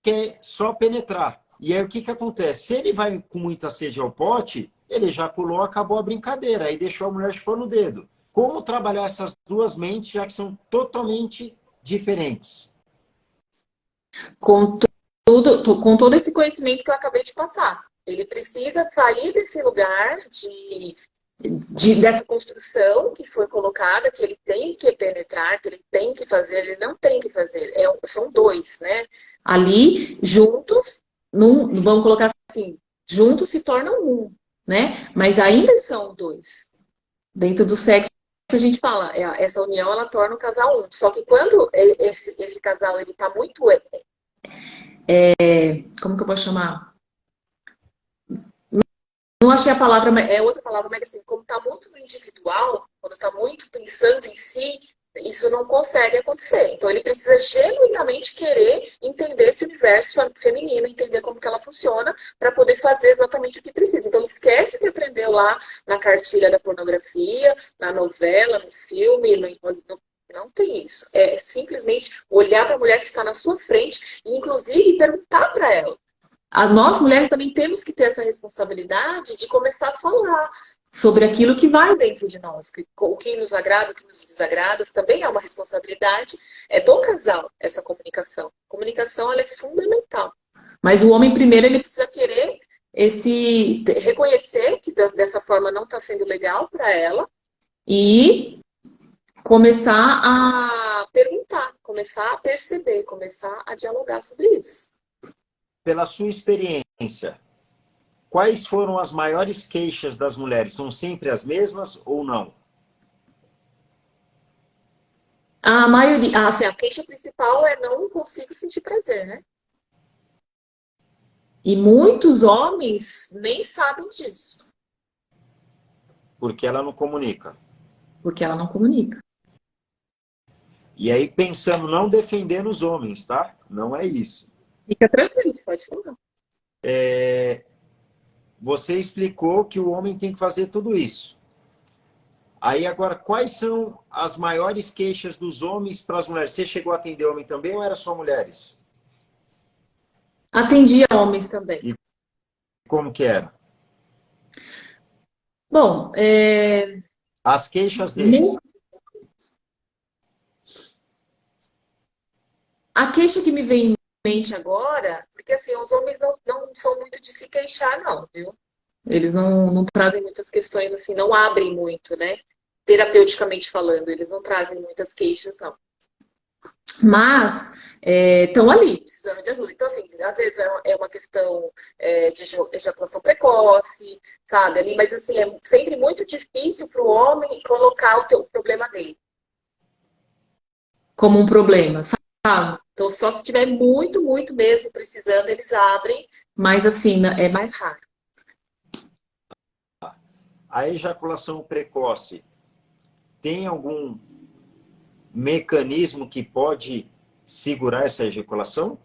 quer só penetrar. E aí o que acontece? Se ele vai com muita sede ao pote, ele ejaculou, acabou a brincadeira, aí deixou a mulher chupando o dedo. Como trabalhar essas duas mentes, já que são totalmente diferentes? Com todo esse conhecimento que eu acabei de passar. Ele precisa sair desse lugar dessa construção que foi colocada, que ele tem que penetrar, que ele tem que fazer, ele não tem que fazer. São dois, né? Ali, juntos, vamos colocar assim, juntos se tornam um, né? Mas ainda são dois. Dentro do sexo, a gente fala, essa união, ela torna o casal um. Só que quando esse casal, ele tá muito... como que eu posso chamar? Não achei a palavra, é outra palavra, mas assim, como está muito no individual, quando está muito pensando em si, isso não consegue acontecer. Então ele precisa genuinamente querer entender esse universo feminino, entender como que ela funciona, para poder fazer exatamente o que precisa. Então esquece o que aprendeu lá na cartilha da pornografia, na novela, no filme, não tem isso. É simplesmente olhar para a mulher que está na sua frente e, inclusive, perguntar para ela. Nós, mulheres, também temos que ter essa responsabilidade de começar a falar sobre aquilo que vai dentro de nós. O que nos agrada, o que nos desagrada, também é uma responsabilidade do casal, essa comunicação. A comunicação, ela é fundamental. Mas o homem, primeiro, ele precisa querer reconhecer que dessa forma não está sendo legal para ela e começar a perguntar, começar a perceber, começar a dialogar sobre isso. Pela sua experiência, quais foram as maiores queixas das mulheres? São sempre as mesmas ou não? A maioria, assim, a queixa principal é não consigo sentir prazer, né? E muitos homens nem sabem disso. Porque ela não comunica. Porque ela não comunica. E aí, pensando, não defendendo os homens, tá? Não é isso. Fica tranquilo, pode falar. Você explicou que o homem tem que fazer tudo isso. Aí agora, quais são as maiores queixas dos homens para as mulheres? Você chegou a atender homem também ou era só mulheres? Atendia homens também. E como que era? Bom, As queixas deles. a queixa que me vem em mente agora, porque assim, os homens não são muito de se queixar, não, viu? Eles não trazem muitas questões assim, não abrem muito, né? Terapeuticamente falando, eles não trazem muitas queixas, não. Mas estão ali, precisando de ajuda. Então, assim, às vezes é uma questão de ejaculação precoce, sabe? Ali, mas, assim, é sempre muito difícil para o homem colocar o problema dele como um problema, sabe? Então, só se tiver muito, muito mesmo precisando, eles abrem, mas, assim, é mais raro. A ejaculação precoce tem algum mecanismo que pode segurar essa ejaculação?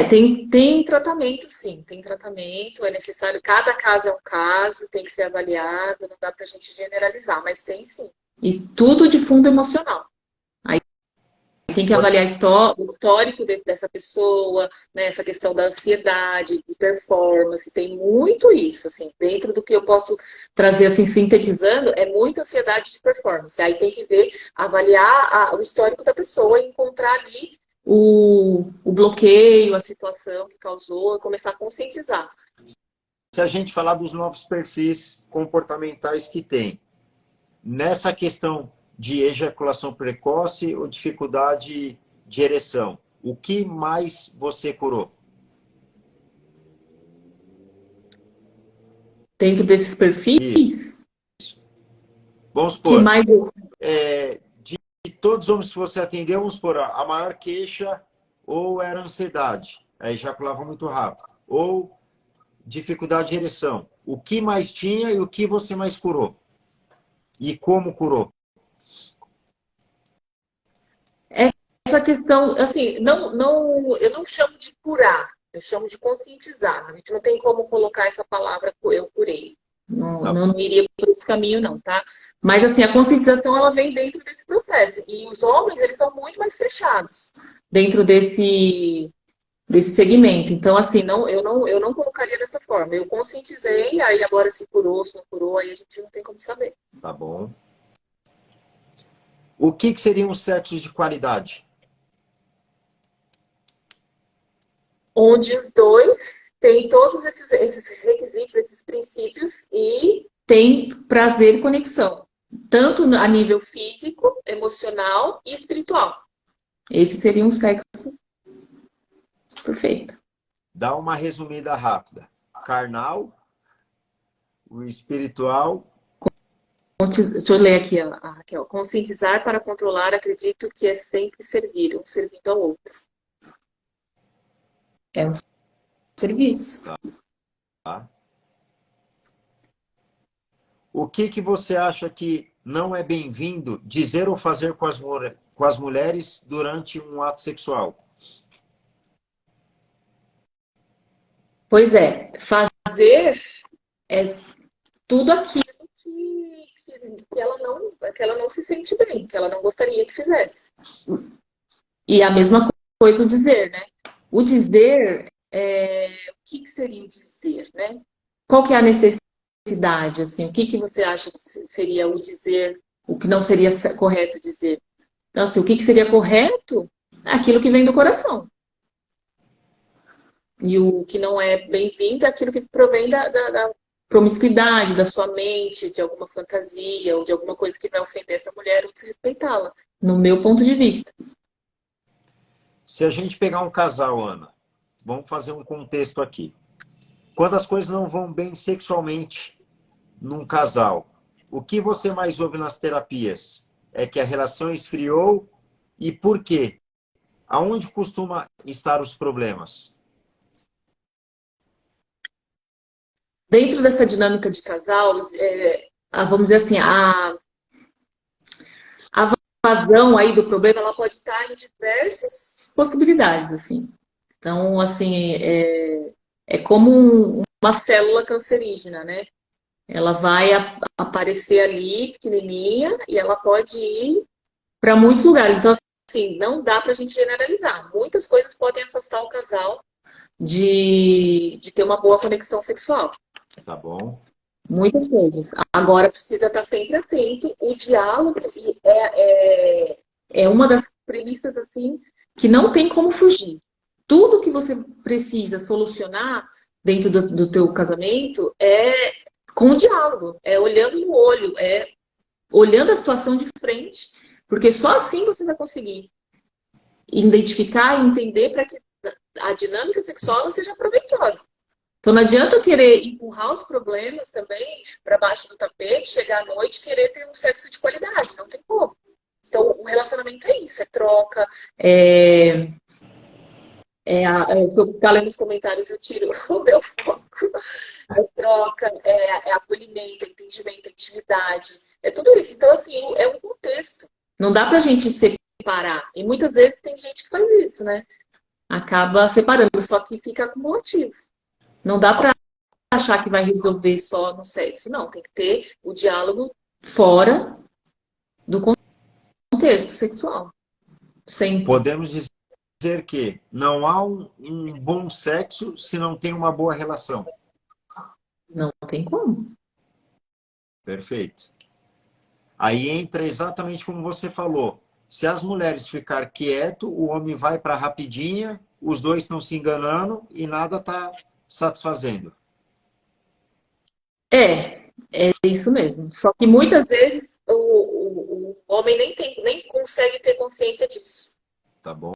Tem tratamento, sim, tem tratamento, é necessário, cada caso é um caso, tem que ser avaliado, não dá pra gente generalizar, mas tem sim. E tudo de fundo emocional. Aí tem que avaliar o histórico dessa pessoa, né, essa questão da ansiedade, de performance, tem muito isso, assim, dentro do que eu posso trazer, assim, sintetizando, é muita ansiedade de performance. Aí tem que ver, avaliar o histórico da pessoa e encontrar ali o bloqueio, a situação que causou, começar a conscientizar. Se a gente falar dos novos perfis comportamentais que tem, nessa questão de ejaculação precoce ou dificuldade de ereção, o que mais você curou? Dentro desses perfis, Isso. Vamos que supor, mais de todos os homens que você atendeu, vamos supor, a maior queixa ou era ansiedade, aí ejaculava muito rápido, ou dificuldade de ereção. O que mais tinha e o que você mais curou? E como curou? essa questão, assim, eu não chamo de curar, eu chamo de conscientizar. A gente não tem como colocar essa palavra eu curei. Não iria por esse caminho, não, tá? Mas, assim, a conscientização, ela vem dentro desse processo. E os homens, eles são muito mais fechados dentro desse segmento. Então, assim, eu não colocaria dessa forma. Eu conscientizei, aí agora se curou, se não curou, aí a gente não tem como saber. Tá bom. O que seriam os sexos de qualidade? Onde os dois tem todos esses requisitos, esses princípios e tem prazer e conexão, tanto a nível físico, emocional e espiritual. Esse seria um sexo perfeito. Dá uma resumida rápida. Carnal, o espiritual. Deixa eu ler aqui, a Raquel. Conscientizar para controlar, acredito que é sempre servir, um servindo ao outro. É um serviço. Tá. O que você acha que não é bem-vindo dizer ou fazer com as mulheres durante um ato sexual? Pois é, fazer é tudo aquilo que ela não se sente bem, que ela não gostaria que fizesse. E a mesma coisa o dizer, né? O dizer, o que seria o dizer, né? Qual que é a necessidade, assim? O que você acha que seria o dizer, o que não seria correto dizer? Então, assim, o que seria correto é aquilo que vem do coração. E o que não é bem-vindo é aquilo que provém da promiscuidade, da sua mente, de alguma fantasia ou de alguma coisa que vai ofender essa mulher ou desrespeitá-la, no meu ponto de vista. Se a gente pegar um casal, Ana, vamos fazer um contexto aqui. Quando as coisas não vão bem sexualmente num casal, o que você mais ouve nas terapias? É que a relação esfriou e por quê? Aonde costuma estar os problemas? Dentro dessa dinâmica de casal, vamos dizer assim, a vazão aí do problema, ela pode estar em diversas possibilidades, assim. Então, assim, é como uma célula cancerígena, né? Ela vai aparecer ali, pequenininha, e ela pode ir para muitos lugares. Então, assim, não dá para a gente generalizar. Muitas coisas podem afastar o casal de ter uma boa conexão sexual. Tá bom. Muitas coisas. Agora precisa estar sempre atento. O diálogo é uma das premissas assim que não tem como fugir. Tudo que você precisa solucionar dentro do teu casamento é com o diálogo, é olhando no olho, é olhando a situação de frente, porque só assim você vai conseguir identificar e entender para que a dinâmica sexual seja proveitosa. Então não adianta eu querer empurrar os problemas também para baixo do tapete, chegar à noite e querer ter um sexo de qualidade. Não tem como. Então o relacionamento é isso, é troca, se eu ficar lendo os comentários, eu tiro o meu foco. É troca, é acolhimento, é entendimento, é intimidade. É tudo isso. Então, assim, é um contexto. Não dá pra gente separar. E muitas vezes tem gente que faz isso, né? Acaba separando, só que fica acumulativo. Não dá pra achar que vai resolver só no sexo. Não, tem que ter o diálogo fora do contexto sexual. Sempre. Podemos dizer que não há um bom sexo se não tem uma boa relação. Não tem como. Perfeito. Aí entra exatamente como você falou. Se as mulheres ficar quieto, o homem vai para a rapidinha, os dois estão se enganando e nada está satisfazendo. É isso mesmo. Só que muitas vezes o homem nem consegue ter consciência disso. Tá bom?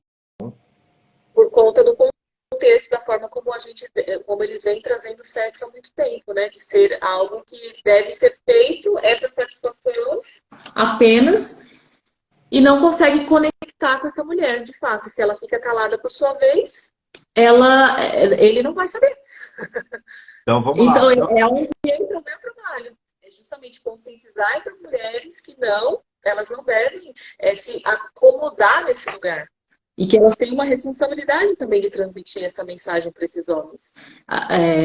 Por conta do contexto, da forma como eles vêm trazendo sexo há muito tempo, né? De ser algo que deve ser feito, essa satisfação apenas, e não consegue conectar com essa mulher, de fato. Se ela fica calada por sua vez, ele não vai saber. Então vamos Então, lá. é onde entra o meu trabalho. É justamente conscientizar essas mulheres que elas não devem se acomodar nesse lugar. E que elas têm uma responsabilidade também de transmitir essa mensagem para esses homens.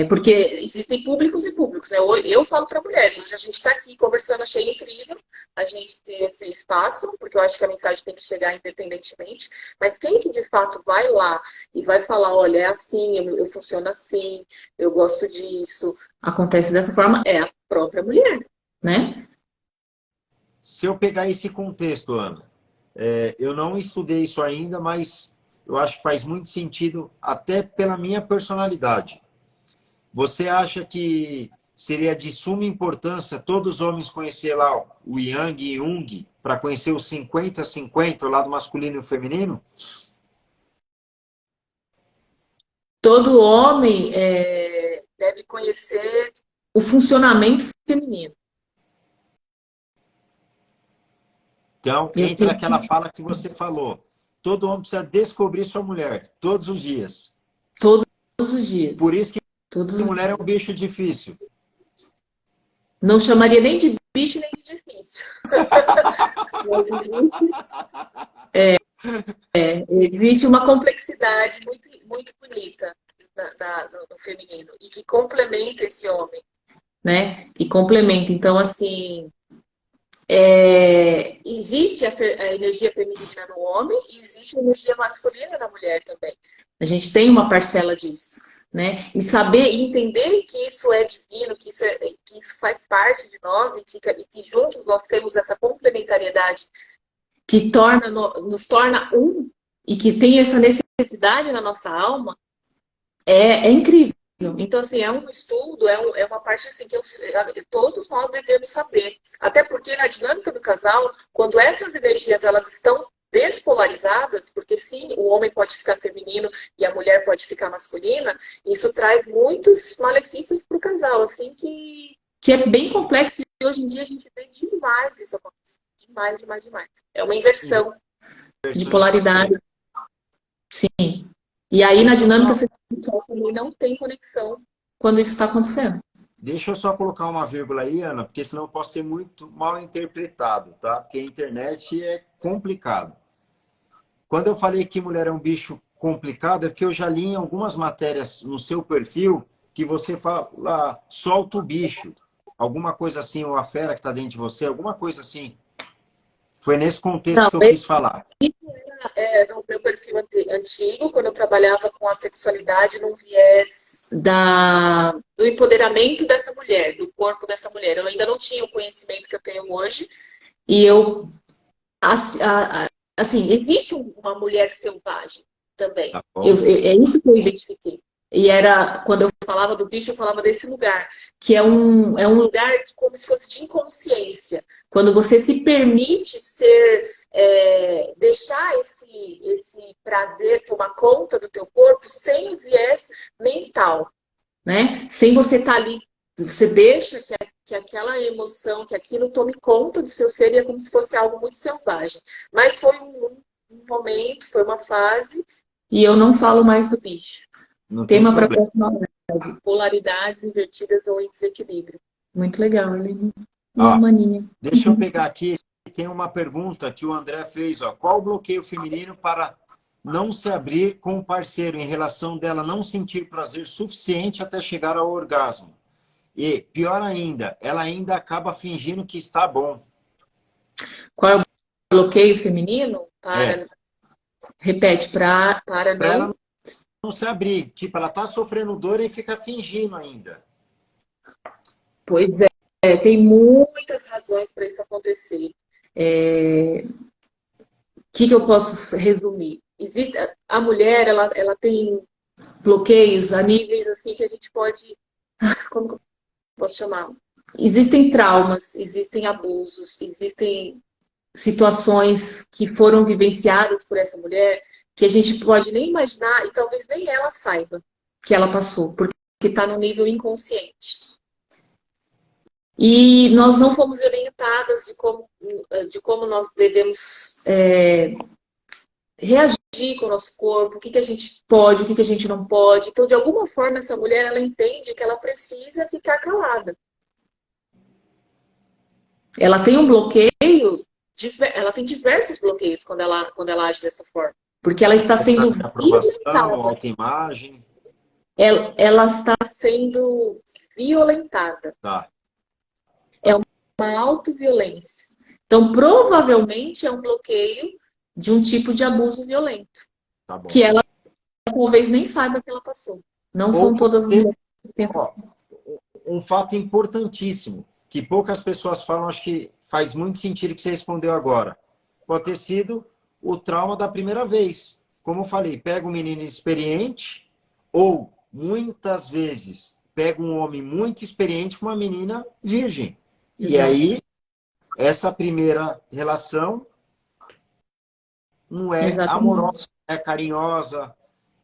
Porque existem públicos e públicos, né? Eu falo para mulheres, hoje a gente está aqui conversando, achei incrível a gente ter esse espaço, porque eu acho que a mensagem tem que chegar independentemente, mas quem que de fato vai lá e vai falar, olha, é assim, eu funciono assim, eu gosto disso, acontece dessa forma, é a própria mulher, né? Se eu pegar esse contexto, Ana, eu não estudei isso ainda, mas eu acho que faz muito sentido, até pela minha personalidade. Você acha que seria de suma importância todos os homens conhecer lá o Yang e Jung para conhecer o 50-50, o lado masculino e o feminino? Todo homem deve conhecer o funcionamento feminino. Então, Eu entra sei aquela fala que você falou. Todo homem precisa descobrir sua mulher, todos os dias. todos os Por dias. isso que Todos os mulher é um dias. bicho difícil. Não chamaria nem de bicho nem de difícil. Existe uma complexidade muito, muito bonita no feminino e que complementa esse homem, né? Que complementa. Então, assim, existe a energia feminina no homem e existe a energia masculina na mulher também. A gente tem uma parcela disso, né? E saber e entender que isso é divino, que isso faz parte de nós e que juntos nós temos essa complementariedade que nos torna um e que tem essa necessidade na nossa alma, é incrível. Então, assim, é um estudo, é uma parte assim que todos nós devemos saber. Até porque na dinâmica do casal, quando essas energias elas estão despolarizadas, porque sim, o homem pode ficar feminino e a mulher pode ficar masculina, isso traz muitos malefícios para o casal, assim, que é bem complexo e hoje em dia a gente vê demais isso acontecer. Demais, demais, demais. É uma inversão de Inversões de polaridade. papel. Sim. E aí na Deixa eu dinâmica só, sexual também não tem conexão quando isso está acontecendo. deixa eu só colocar uma vírgula aí, Ana, porque senão eu posso ser muito mal interpretado, tá? Porque a internet é complicado. Quando eu falei que mulher é um bicho complicado, é porque eu já li em algumas matérias no seu perfil que você fala, solta o bicho. Alguma coisa assim, ou a fera que está dentro de você, alguma coisa assim. Foi nesse contexto Não, que eu quis falar. no meu perfil antigo, quando eu trabalhava com a sexualidade num viés do empoderamento dessa mulher, do corpo dessa mulher. Eu ainda não tinha o conhecimento que eu tenho hoje. E assim, existe uma mulher selvagem também. Tá bom? É isso que eu identifiquei. E era, quando eu falava do bicho, eu falava desse lugar, que é um lugar como se fosse de inconsciência. Quando você se permite deixar esse prazer tomar conta do teu corpo sem o viés mental, né? Sem você estar ali, você deixa que aquela emoção, que aquilo tome conta do seu ser e é como se fosse algo muito selvagem. Mas foi um momento, foi uma fase, e eu não falo mais do bicho. Não tem Tema para problema. próxima live: polaridades invertidas ou em desequilíbrio. Muito legal, ele é Ó, uma maninha. deixa eu pegar aqui. Tem uma pergunta que o André fez. Ó. Qual o bloqueio feminino para não se abrir com o parceiro em relação dela não sentir prazer suficiente até chegar ao orgasmo? E, pior ainda, ela ainda acaba fingindo que está bom. Qual é o bloqueio feminino? É, Repete, para para não. ela não se abrir. Tipo, ela está sofrendo dor e fica fingindo ainda. Pois tem muitas razões para isso acontecer. Que eu posso resumir? Existe, a mulher, ela tem bloqueios a níveis assim que a gente pode, como que eu posso chamar? Existem traumas, existem abusos, existem situações que foram vivenciadas por essa mulher que a gente pode nem imaginar e talvez nem ela saiba que ela passou, porque está no nível inconsciente. E nós não fomos orientadas de como nós devemos reagir com o nosso corpo, o que a gente pode, o que a gente não pode. Então, de alguma forma, essa mulher ela entende que ela precisa ficar calada. Ela tem um bloqueio, ela tem diversos bloqueios quando ela age dessa forma. Porque ela está sendo Exame de aprovação, violentada. autoimagem. Ela está sendo violentada. Tá, É uma autoviolência. Então, provavelmente é um bloqueio de um tipo de abuso violento. tá bom. Que ela talvez nem saiba que ela passou. Não Ou são pode todas as ser, mulheres que pensam. ó, um fato importantíssimo, que poucas pessoas falam, acho que faz muito sentido que você respondeu agora. Pode ter sido o trauma da primeira vez. Como eu falei, pega um menino experiente ou, muitas vezes, pega um homem muito experiente com uma menina virgem. E Exato. aí, essa primeira relação não é amorosa, Exatamente. é carinhosa,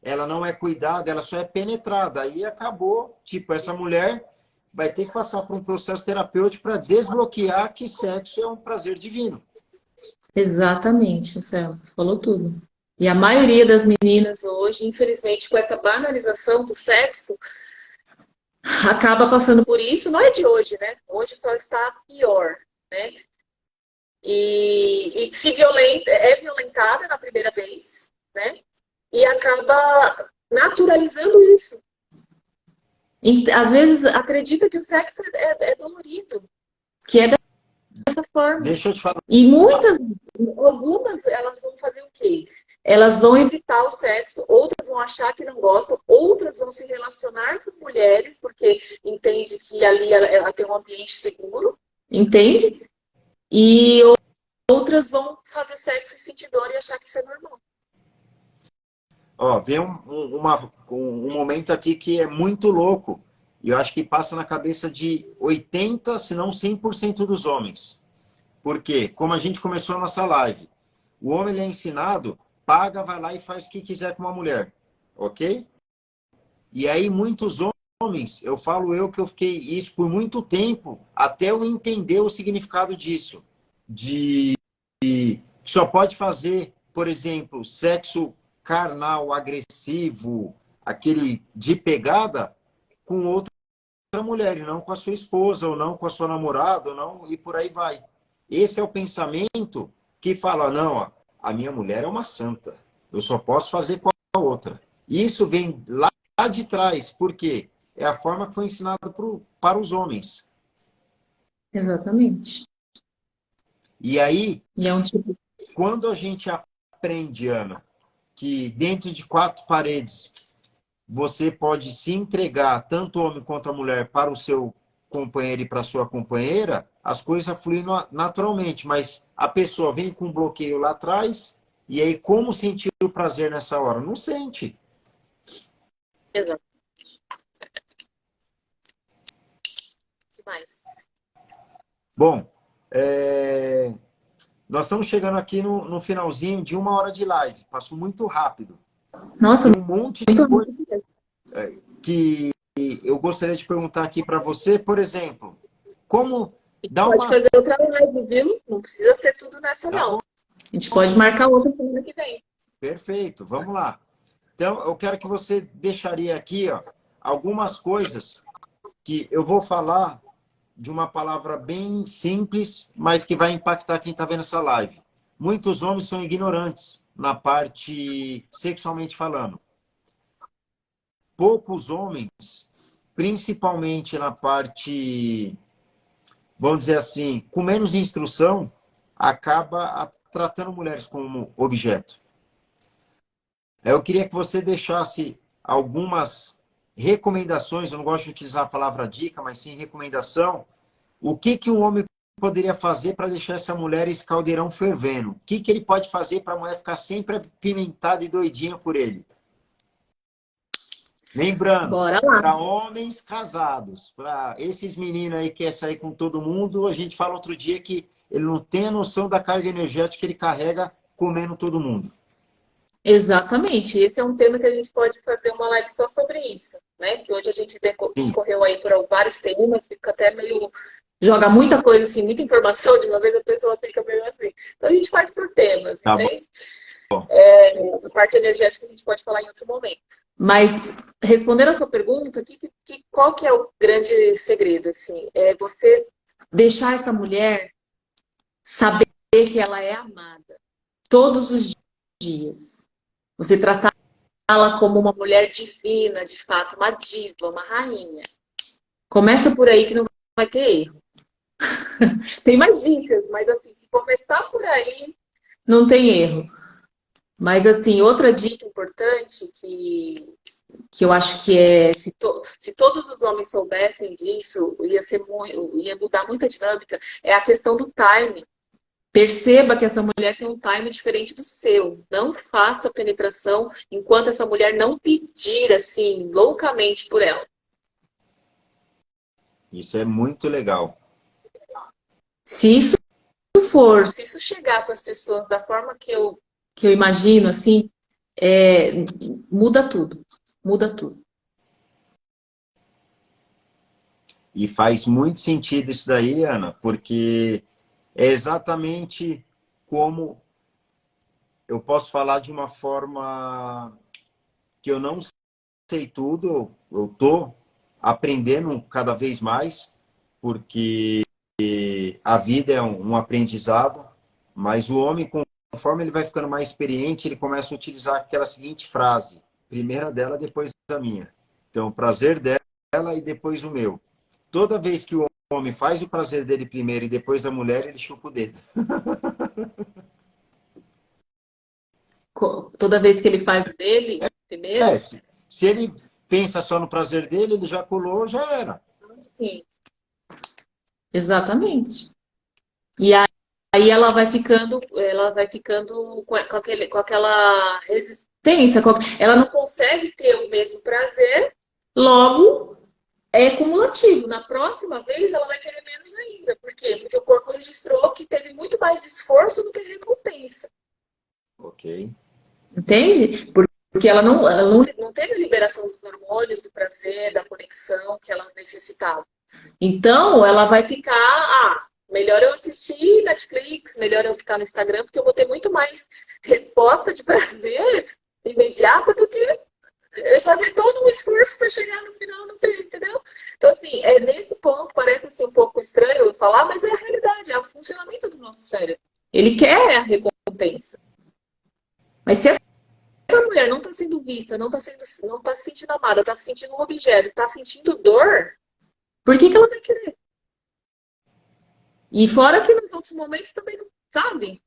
ela não é cuidada, ela só é penetrada. Aí acabou, tipo, essa mulher vai ter que passar por um processo terapêutico para desbloquear que sexo é um prazer divino. Exatamente, Marcelo, você falou tudo. E a maioria das meninas hoje, infelizmente, com essa banalização do sexo, acaba passando por isso. Não é de hoje, né? Hoje só está pior, né? E se violenta, é violentada na primeira vez, né? E acaba naturalizando isso. E, às vezes acredita que o sexo é dolorido, que é dessa forma. Deixa eu te falar. E algumas, elas vão fazer o quê? Elas vão evitar o sexo, outras vão achar que não gostam, outras vão se relacionar com mulheres, porque entende que ali ela tem um ambiente seguro, entende? E outras vão fazer sexo e sentir dor e achar que isso é normal. Ó, vem um momento aqui que é muito louco. E eu acho que passa na cabeça de 80, se não 100% dos homens. Por quê? Como a gente começou a nossa live, o homem ele é ensinado, paga, vai lá e faz o que quiser com uma mulher. Ok? E aí muitos homens, eu falo eu que eu fiquei isso por muito tempo, até eu entender o significado disso. De que só pode fazer, por exemplo, sexo carnal, agressivo, aquele de pegada, com outra mulher, e não com a sua esposa, ou não com a sua namorada, ou não, e por aí vai. Esse é o pensamento que fala, não, ó, a minha mulher é uma santa, eu só posso fazer com a outra. Isso vem lá de trás, porque é a forma que foi ensinada para os homens. Exatamente. E aí, E é um tipo. quando a gente aprende, Ana, que dentro de quatro paredes você pode se entregar, tanto homem quanto a mulher, para o seu companheiro e para a sua companheira, as coisas fluem naturalmente, mas a pessoa vem com um bloqueio lá atrás, e aí como sentir o prazer nessa hora? Não sente. Exato. Demais. Bom, nós estamos chegando aqui no finalzinho de 1 hora de live, passou muito rápido. Nossa, Tem um monte de muito coisa rápido. que eu gostaria de perguntar aqui para você, por exemplo, como A gente dar pode uma... fazer outra live, viu? Não precisa ser tudo nessa, Tá não. bom? A gente pode marcar outra semana que vem. Perfeito, vamos lá. Então, eu quero que você deixaria aqui, ó, algumas coisas que eu vou falar de uma palavra bem simples, mas que vai impactar quem está vendo essa live. Muitos homens são ignorantes na parte sexualmente falando. Poucos homens, principalmente na parte, vamos dizer assim, com menos instrução, acaba tratando mulheres como objeto. Eu queria que você deixasse algumas recomendações, eu não gosto de utilizar a palavra dica, mas sim recomendação. O que um homem poderia fazer para deixar essa mulher esse caldeirão fervendo? O que ele pode fazer para a mulher ficar sempre apimentada e doidinha por ele? Lembrando, Bora lá. para homens casados, para esses meninos aí que querem sair com todo mundo, a gente fala outro dia que ele não tem a noção da carga energética que ele carrega comendo todo mundo. Exatamente. Esse é um tema que a gente pode fazer uma live só sobre isso, né? Que hoje a gente Sim. discorreu aí por vários temas, fica até meio... Joga muita coisa, assim, muita informação de uma vez, a pessoa fica meio assim. Então a gente faz por temas, Tá bom. entende? A parte energética a gente pode falar em outro momento. Mas, respondendo a sua pergunta, qual que é o grande segredo? Assim? É você deixar essa mulher saber que ela é amada todos os dias. Você tratá-la como uma mulher divina, de fato, uma diva, uma rainha. Começa por aí que não vai ter erro. Tem mais dicas, mas assim, se começar por aí, não tem erro. Mas assim, outra dica importante que eu acho que é, se todos os homens soubessem disso, ia mudar muito a dinâmica, é a questão do time. Perceba que essa mulher tem um time diferente do seu. Não faça penetração enquanto essa mulher não pedir assim, loucamente por ela. Isso é muito legal. Se isso se isso chegar para as pessoas da forma que eu imagino, assim, é, muda tudo. Muda tudo. E faz muito sentido isso daí, Ana, porque é exatamente como eu posso falar de uma forma que eu não sei tudo, eu estou aprendendo cada vez mais, porque a vida é um aprendizado, mas o homem, conforme ele vai ficando mais experiente, ele começa a utilizar aquela seguinte frase, primeira dela, depois a minha. Então, o prazer dela e depois o meu. Toda vez que o homem faz o prazer dele primeiro e depois da mulher, ele chupa o dedo. Toda vez que ele faz o dele, primeiro, Se ele pensa só no prazer dele, ele já colou, já era. sim, exatamente. E aí ela vai ficando com aquela resistência, ela não consegue ter o mesmo prazer, logo é cumulativo. Na próxima vez ela vai querer menos ainda. Por quê? Porque o corpo registrou que teve muito mais esforço do que recompensa. Ok. Entende? Porque não teve a liberação dos hormônios, do prazer, da conexão que ela necessitava. Então, ela vai ficar, melhor eu assistir Netflix, melhor eu ficar no Instagram, porque eu vou ter muito mais resposta de prazer imediata do que fazer todo um esforço para chegar no final, não sei, entendeu? Então, assim, nesse ponto parece assim, um pouco estranho falar, mas é a realidade, é o funcionamento do nosso cérebro. Ele quer a recompensa. Mas se essa mulher não está sendo vista, não tá se sentindo amada, está se sentindo um objeto, está sentindo dor, por que ela vai querer? E fora que nos outros momentos também não, sabe?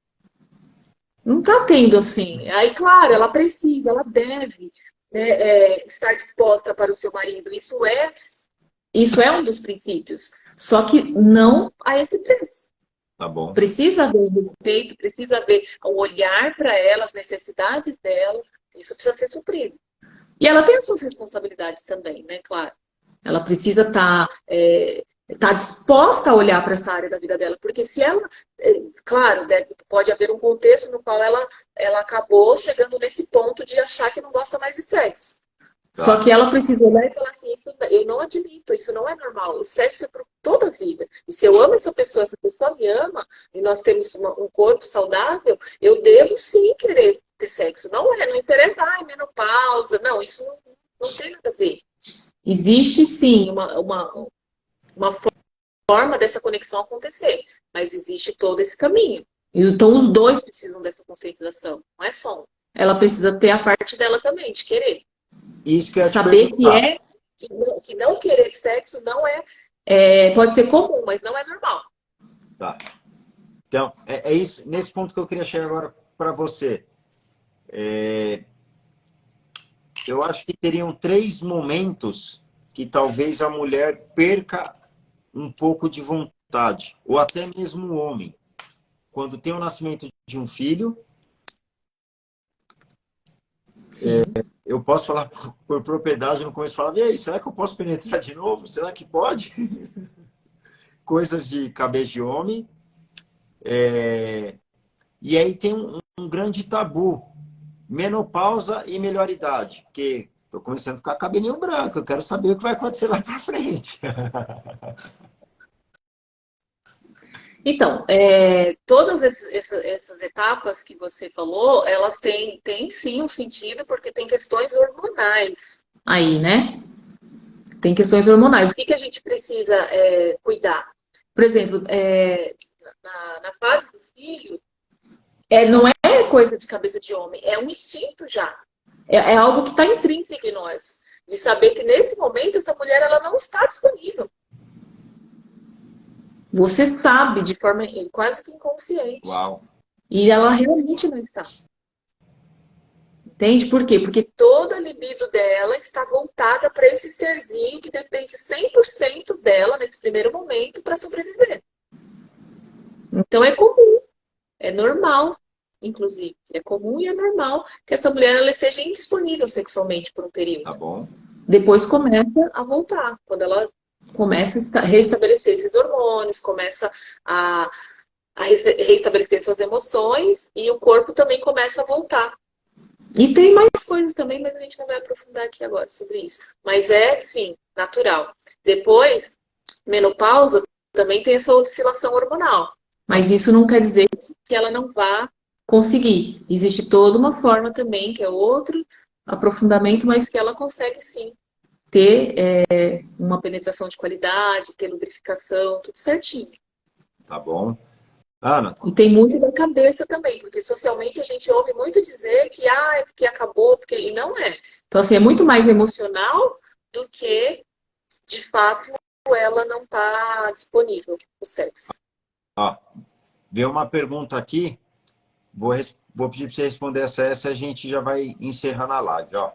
Não tá tendo assim. Aí, claro, ela precisa, ela deve, né, estar disposta para o seu marido. Isso é um dos princípios. Só que não a esse preço. Tá bom. Precisa haver o respeito, precisa haver o olhar para ela, as necessidades dela. Isso precisa ser suprido. E ela tem as suas responsabilidades também, né? Claro. Ela precisa tá disposta a olhar para essa área da vida dela, porque se ela, claro, pode haver um contexto no qual ela acabou chegando nesse ponto de achar que não gosta mais de sexo. Tá. Só que ela precisa olhar e falar assim, eu não admito, isso não é normal. O sexo é para toda a vida. E se eu amo essa pessoa me ama, e nós temos um corpo saudável, eu devo sim querer ter sexo. Não interessa, menopausa. Não, isso não tem nada a ver. Existe sim uma forma dessa conexão acontecer, mas existe todo esse caminho. Então os dois precisam dessa conscientização, não é só um. Ela precisa ter a parte dela também, de querer. Isso que eu ia te Saber perguntar. que não querer sexo não pode ser comum, mas não é normal. Tá. Então, é isso, nesse ponto que eu queria chegar agora para você. Eu acho que teriam 3 momentos que talvez a mulher perca um pouco de vontade, ou até mesmo o homem. Quando tem o nascimento de um filho, Sim. eu posso falar por propriedade, no começo falava, e aí, será que eu posso penetrar de novo? Será que pode? Coisas de cabeça de homem. E aí tem um grande tabu, menopausa e melhor idade, porque estou começando a ficar cabelinho branco, eu quero saber o que vai acontecer lá para frente. Então, todas essas etapas que você falou, elas têm sim um sentido, porque tem questões hormonais aí, né? Tem questões hormonais. O que a gente precisa cuidar? Por exemplo, na fase do filho, não é coisa de cabeça de homem, é um instinto já. É algo que está intrínseco em nós. De saber que nesse momento essa mulher ela não está disponível. Você sabe de forma quase que inconsciente. Uau. E ela realmente não está. Entende por quê? Porque toda a libido dela está voltada para esse serzinho que depende 100% dela nesse primeiro momento para sobreviver. Então é comum, é normal, inclusive. É comum e é normal que essa mulher ela esteja indisponível sexualmente por um período. Tá bom. Depois começa a voltar. Quando ela começa a restabelecer esses hormônios, começa a, a restabelecer suas emoções e o corpo também começa a voltar. E tem mais coisas também, mas a gente não vai aprofundar aqui agora sobre isso. Mas é, sim, natural. Depois, menopausa, também tem essa oscilação hormonal. Mas isso não quer dizer que ela não vá conseguir. Existe toda uma forma também, que é outro aprofundamento, mas que ela consegue sim ter uma penetração de qualidade, ter lubrificação, tudo certinho. Tá bom. Ana, E tem muito da cabeça também, porque socialmente a gente ouve muito dizer que é porque acabou, porque e não é. Então, assim, é muito mais emocional do que, de fato, ela não está disponível para o sexo. ó, veio uma pergunta aqui, vou pedir para você responder essa e a gente já vai encerrando a live. Ó.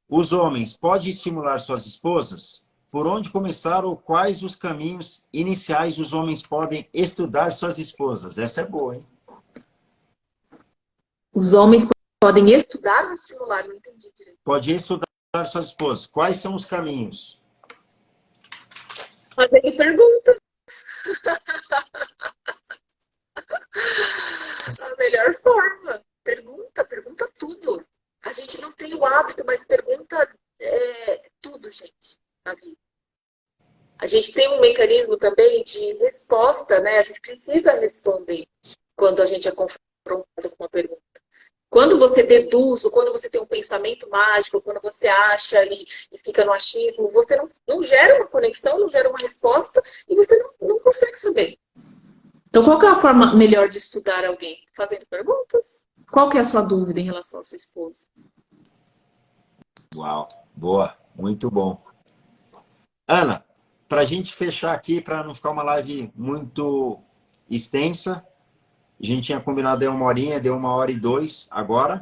Os homens podem estimular suas esposas? Por onde começar ou quais os caminhos iniciais os homens podem estudar suas esposas? Essa é boa, hein? Os homens podem estudar ou estimular? Não entendi direito. Pode estudar suas esposas. Quais são os caminhos? Fazer perguntas. A melhor forma. Pergunta tudo. A gente não tem o hábito, mas pergunta tudo, gente, na vida. A gente tem um mecanismo também de resposta, né? A gente precisa responder quando a gente é confrontado com uma pergunta. Quando você deduz, ou quando você tem um pensamento mágico, quando você acha e fica no achismo, você não gera uma conexão, não gera uma resposta e você não consegue saber. Então, qual que é a forma melhor de estudar alguém? Fazendo perguntas? Qual que é a sua dúvida em relação à sua esposa? Uau, boa, muito bom. Ana, para a gente fechar aqui, para não ficar uma live muito extensa, a gente tinha combinado uma horinha, deu 1h02 agora.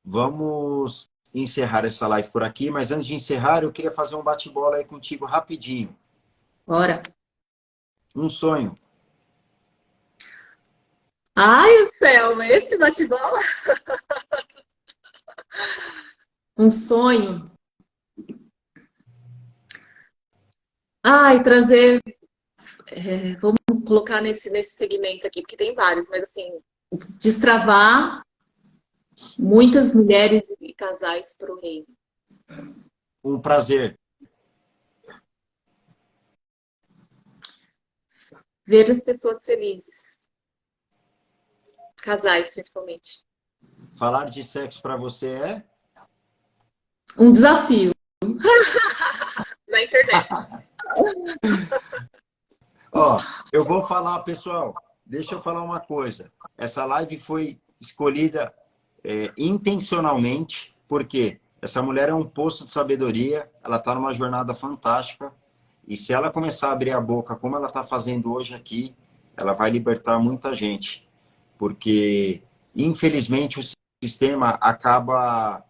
Vamos encerrar essa live por aqui, mas antes de encerrar, eu queria fazer um bate-bola aí contigo rapidinho. Bora. Um sonho. Ai, Selma, esse bate-bola? Um sonho. Ai, trazer. Vamos colocar nesse segmento aqui, porque tem vários, mas assim, destravar muitas mulheres e casais para o reino. Um prazer. Ver as pessoas felizes. Casais, principalmente. Falar de sexo para você é? Um desafio. Na internet. Ó, eu vou falar, pessoal, deixa eu falar uma coisa. Essa live foi escolhida intencionalmente, porque essa mulher é um poço de sabedoria, ela está numa jornada fantástica, e se ela começar a abrir a boca como ela está fazendo hoje aqui, ela vai libertar muita gente, porque, infelizmente, o sistema acaba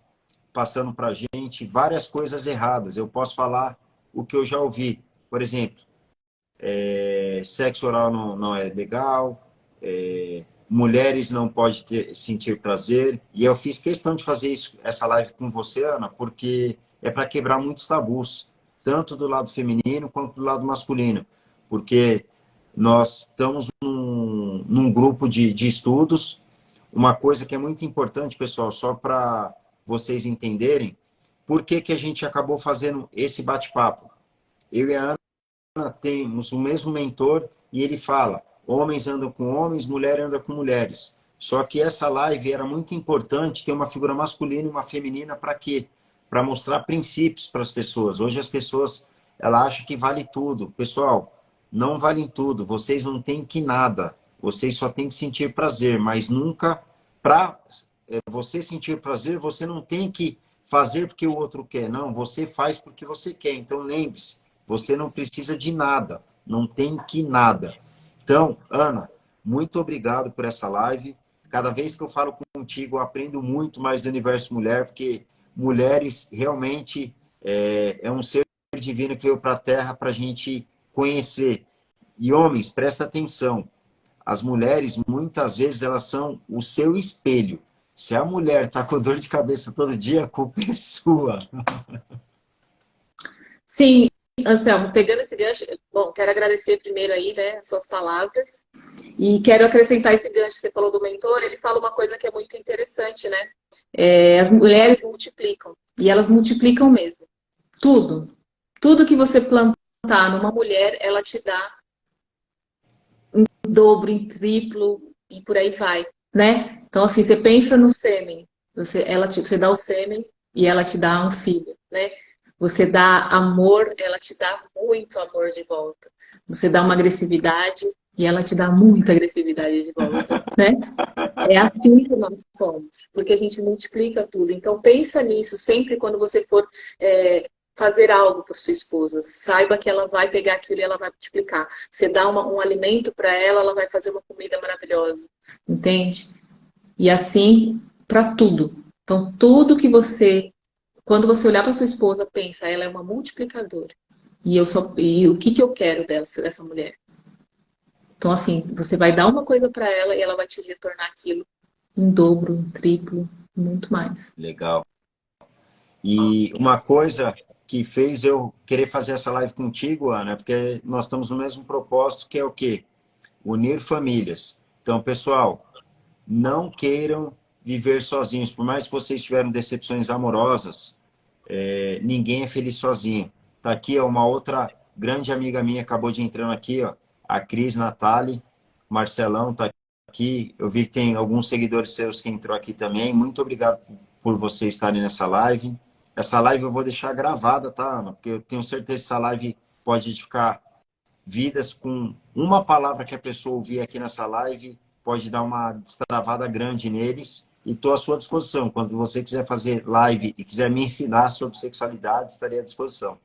passando para a gente várias coisas erradas. Eu posso falar o que eu já ouvi. Por exemplo, sexo oral não é legal, mulheres não podem sentir prazer. E eu fiz questão de fazer essa live com você, Ana, porque é para quebrar muitos tabus, tanto do lado feminino quanto do lado masculino. Porque nós estamos num grupo de estudos. Uma coisa que é muito importante, pessoal, só para vocês entenderem, por que a gente acabou fazendo esse bate-papo. Eu e a Ana temos o mesmo mentor e ele fala, homens andam com homens, mulher anda com mulheres. Só que essa live era muito importante ter uma figura masculina e uma feminina para quê? Para mostrar princípios para as pessoas. Hoje as pessoas, ela acha que vale tudo. Pessoal, não valem tudo. Vocês não têm que nada. Vocês só têm que sentir prazer, mas nunca para você sentir prazer, você não tem que fazer porque o outro quer. Não, você faz porque você quer. Então lembre-se, você não precisa de nada, não tem que nada. Então, Ana, muito obrigado por essa live. Cada vez que eu falo contigo, eu aprendo muito mais do universo mulher, porque mulheres realmente é um ser divino que veio para a Terra para a gente conhecer. E homens, presta atenção. As mulheres, muitas vezes, elas são o seu espelho. Se a mulher está com dor de cabeça todo dia, a culpa é sua. Sim, Anselmo, pegando esse gancho, bom, quero agradecer primeiro aí, né, as suas palavras. E quero acrescentar esse gancho que você falou do mentor, ele fala uma coisa que é muito interessante, né? As mulheres multiplicam, e elas multiplicam mesmo. Tudo. Tudo que você plantar numa mulher, ela te dá em dobro, em triplo, e por aí vai, né? Então, assim, você pensa no sêmen, você dá o sêmen e ela te dá um filho, né? Você dá amor, ela te dá muito amor de volta. Você dá uma agressividade e ela te dá muita agressividade de volta, né? É assim que nós somos, porque a gente multiplica tudo. Então pensa nisso sempre quando você for fazer algo por sua esposa. Saiba que ela vai pegar aquilo e ela vai multiplicar. Você dá um alimento para ela, ela vai fazer uma comida maravilhosa, entende? E assim para tudo. Então tudo que quando você olhar para sua esposa, pensa, ela é uma multiplicadora. E o que que eu quero dessa mulher? Então, assim, você vai dar uma coisa para ela e ela vai te retornar aquilo em dobro, em triplo, muito mais. Legal. E uma coisa que fez eu querer fazer essa live contigo, Ana, é porque nós estamos no mesmo propósito, que é o quê? Unir famílias. Então, pessoal, não queiram viver sozinhos. Por mais que vocês tiveram decepções amorosas, ninguém é feliz sozinho. Tá aqui, ó, uma outra grande amiga minha acabou de entrando aqui, ó, a Cris Natali, Marcelão tá aqui. Eu vi que tem alguns seguidores seus que entrou aqui também. Muito obrigado por vocês estarem nessa live. Essa live eu vou deixar gravada, tá, Ana? Porque eu tenho certeza que essa live pode edificar vidas com uma palavra que a pessoa ouvir aqui nessa live, pode dar uma destravada grande neles. E estou à sua disposição. Quando você quiser fazer live e quiser me ensinar sobre sexualidade, estarei à disposição.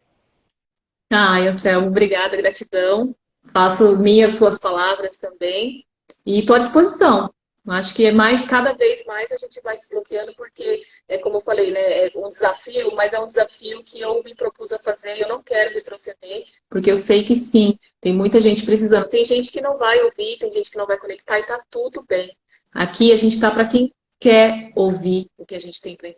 Anselmo, obrigada, gratidão. Faço minhas suas palavras também. E estou à disposição. Acho que cada vez mais a gente vai desbloqueando, porque, como eu falei, né, é um desafio, mas é um desafio que eu me propus a fazer, eu não quero retroceder, porque eu sei que sim, tem muita gente precisando. Tem gente que não vai ouvir, tem gente que não vai conectar e tá tudo bem. Aqui a gente está para quem quer ouvir o que a gente tem para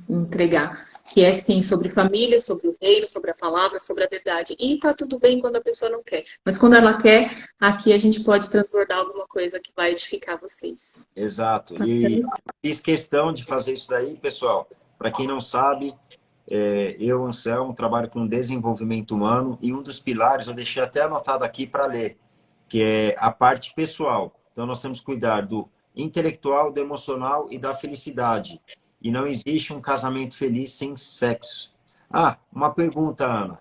entregar, que é sim sobre família, sobre o reino, sobre a palavra, sobre a verdade. E tá tudo bem quando a pessoa não quer, mas quando ela quer, aqui a gente pode transbordar alguma coisa que vai edificar vocês. Exato. E fiz questão de fazer isso daí, pessoal. Para quem não sabe, eu, Anselmo, trabalho com desenvolvimento humano e um dos pilares eu deixei até anotado aqui para ler, que é a parte pessoal. Então, nós temos que cuidar do intelectual, do emocional e da felicidade. E não existe um casamento feliz sem sexo. Ah, uma pergunta, Ana.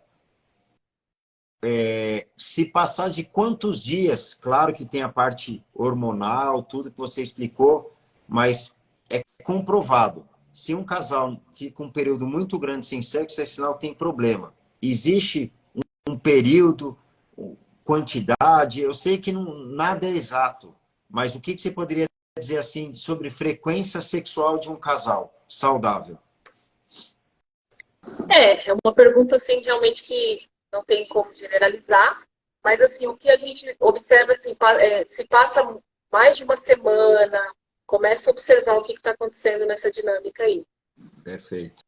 Se passar de quantos dias, claro que tem a parte hormonal, tudo que você explicou, mas é comprovado. Se um casal fica um período muito grande sem sexo, é sinal que tem problema. Existe um período, quantidade, eu sei que não, nada é exato, mas o que você poderia dizer assim sobre frequência sexual de um casal saudável? É uma pergunta assim realmente que não tem como generalizar, mas assim, o que a gente observa assim, se passa mais de uma semana, começa a observar o que está acontecendo nessa dinâmica aí. Perfeito.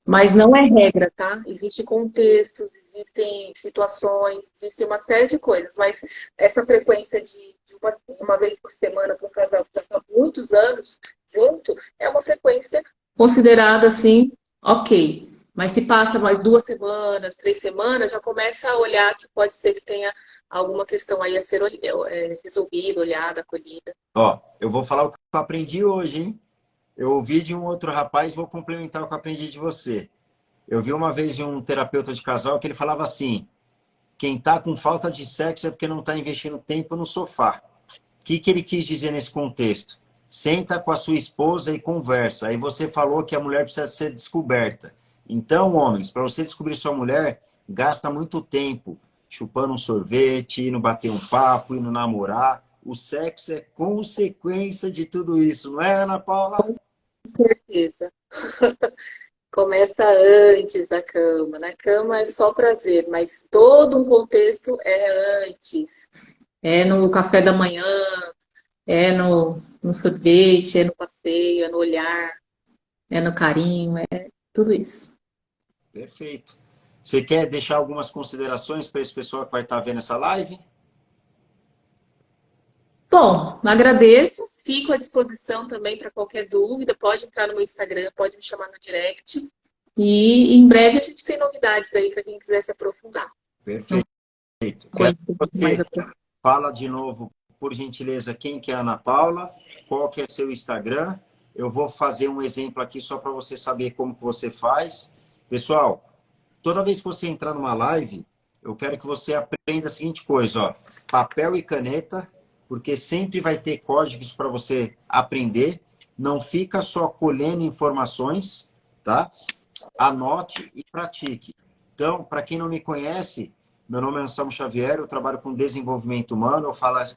Mas não é regra, tá? Existem contextos, existem situações, existe uma série de coisas, mas essa frequência de uma vez por semana para um casal que está há muitos anos junto é uma frequência considerada assim, ok. Mas se passa mais 2 semanas, 3 semanas, já começa a olhar que pode ser que tenha alguma questão aí a ser resolvida, olhada, acolhida. Ó, eu vou falar o que eu aprendi hoje, hein? Eu ouvi de um outro rapaz, vou complementar o que eu aprendi de você. Eu vi uma vez de um terapeuta de casal que ele falava assim: quem está com falta de sexo é porque não está investindo tempo no sofá. O que ele quis dizer nesse contexto? Senta com a sua esposa e conversa. Aí você falou que a mulher precisa ser descoberta. Então, homens, para você descobrir sua mulher, gasta muito tempo chupando um sorvete, indo bater um papo, indo namorar. O sexo é consequência de tudo isso, não é, Ana Paula? Com certeza. Começa antes da cama. Na cama é só prazer, mas todo um contexto é antes. É no café da manhã, é no sorvete, é no passeio, é no olhar, é no carinho, é tudo isso. Perfeito. Você quer deixar algumas considerações para esse pessoal que vai estar vendo essa live? Bom, agradeço, fico à disposição também para qualquer dúvida, pode entrar no meu Instagram, pode me chamar no direct. E em breve a gente tem novidades aí para quem quiser se aprofundar. Perfeito. Quero que você fala de novo, por gentileza, quem que é a Ana Paula, qual que é seu Instagram. Eu vou fazer um exemplo aqui só para você saber como que você faz. Pessoal, toda vez que você entrar numa live, eu quero que você aprenda a seguinte coisa, ó, papel e caneta, porque sempre vai ter códigos para você aprender. Não fica só colhendo informações, tá? Anote e pratique. Então, para quem não me conhece, meu nome é Anselmo Xavier, eu trabalho com desenvolvimento humano,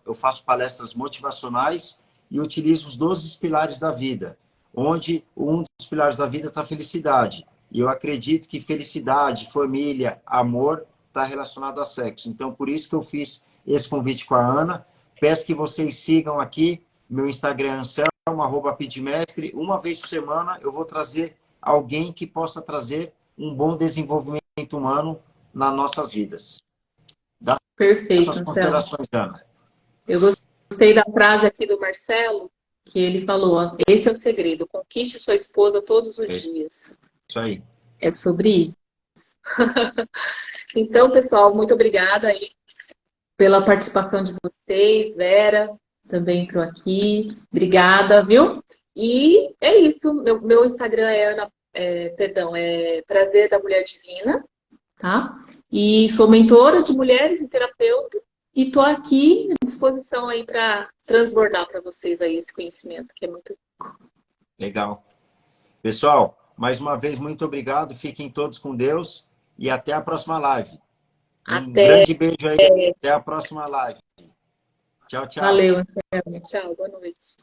eu faço palestras motivacionais e utilizo os 12 pilares da vida, onde um dos pilares da vida está a felicidade. E eu acredito que felicidade, família, amor está relacionado a sexo. Então, por isso que eu fiz esse convite com a Ana. Peço que vocês sigam aqui, meu Instagram é Anselmo, @pidmestre. Uma vez por semana eu vou trazer alguém que possa trazer um bom desenvolvimento humano nas nossas vidas. Dá Perfeito, suas Anselmo. considerações, Ana. Eu gostei da frase aqui do Marcelo, que ele falou, ó, esse é o segredo, conquiste sua esposa todos os É dias. isso aí. É sobre isso. Então, pessoal, muito obrigada aí pela participação de vocês. Vera também entrou aqui. Obrigada, viu? E é isso. Meu Instagram é Prazer da Mulher Divina, tá? E sou mentora de mulheres e terapeuta. E estou aqui à disposição aí para transbordar para vocês aí esse conhecimento, que é muito. Legal. Pessoal, mais uma vez, muito obrigado. Fiquem todos com Deus e até a próxima live. Um Até. grande beijo aí. Até a próxima live. Tchau, tchau. Valeu, Anselmo. Tchau, boa noite.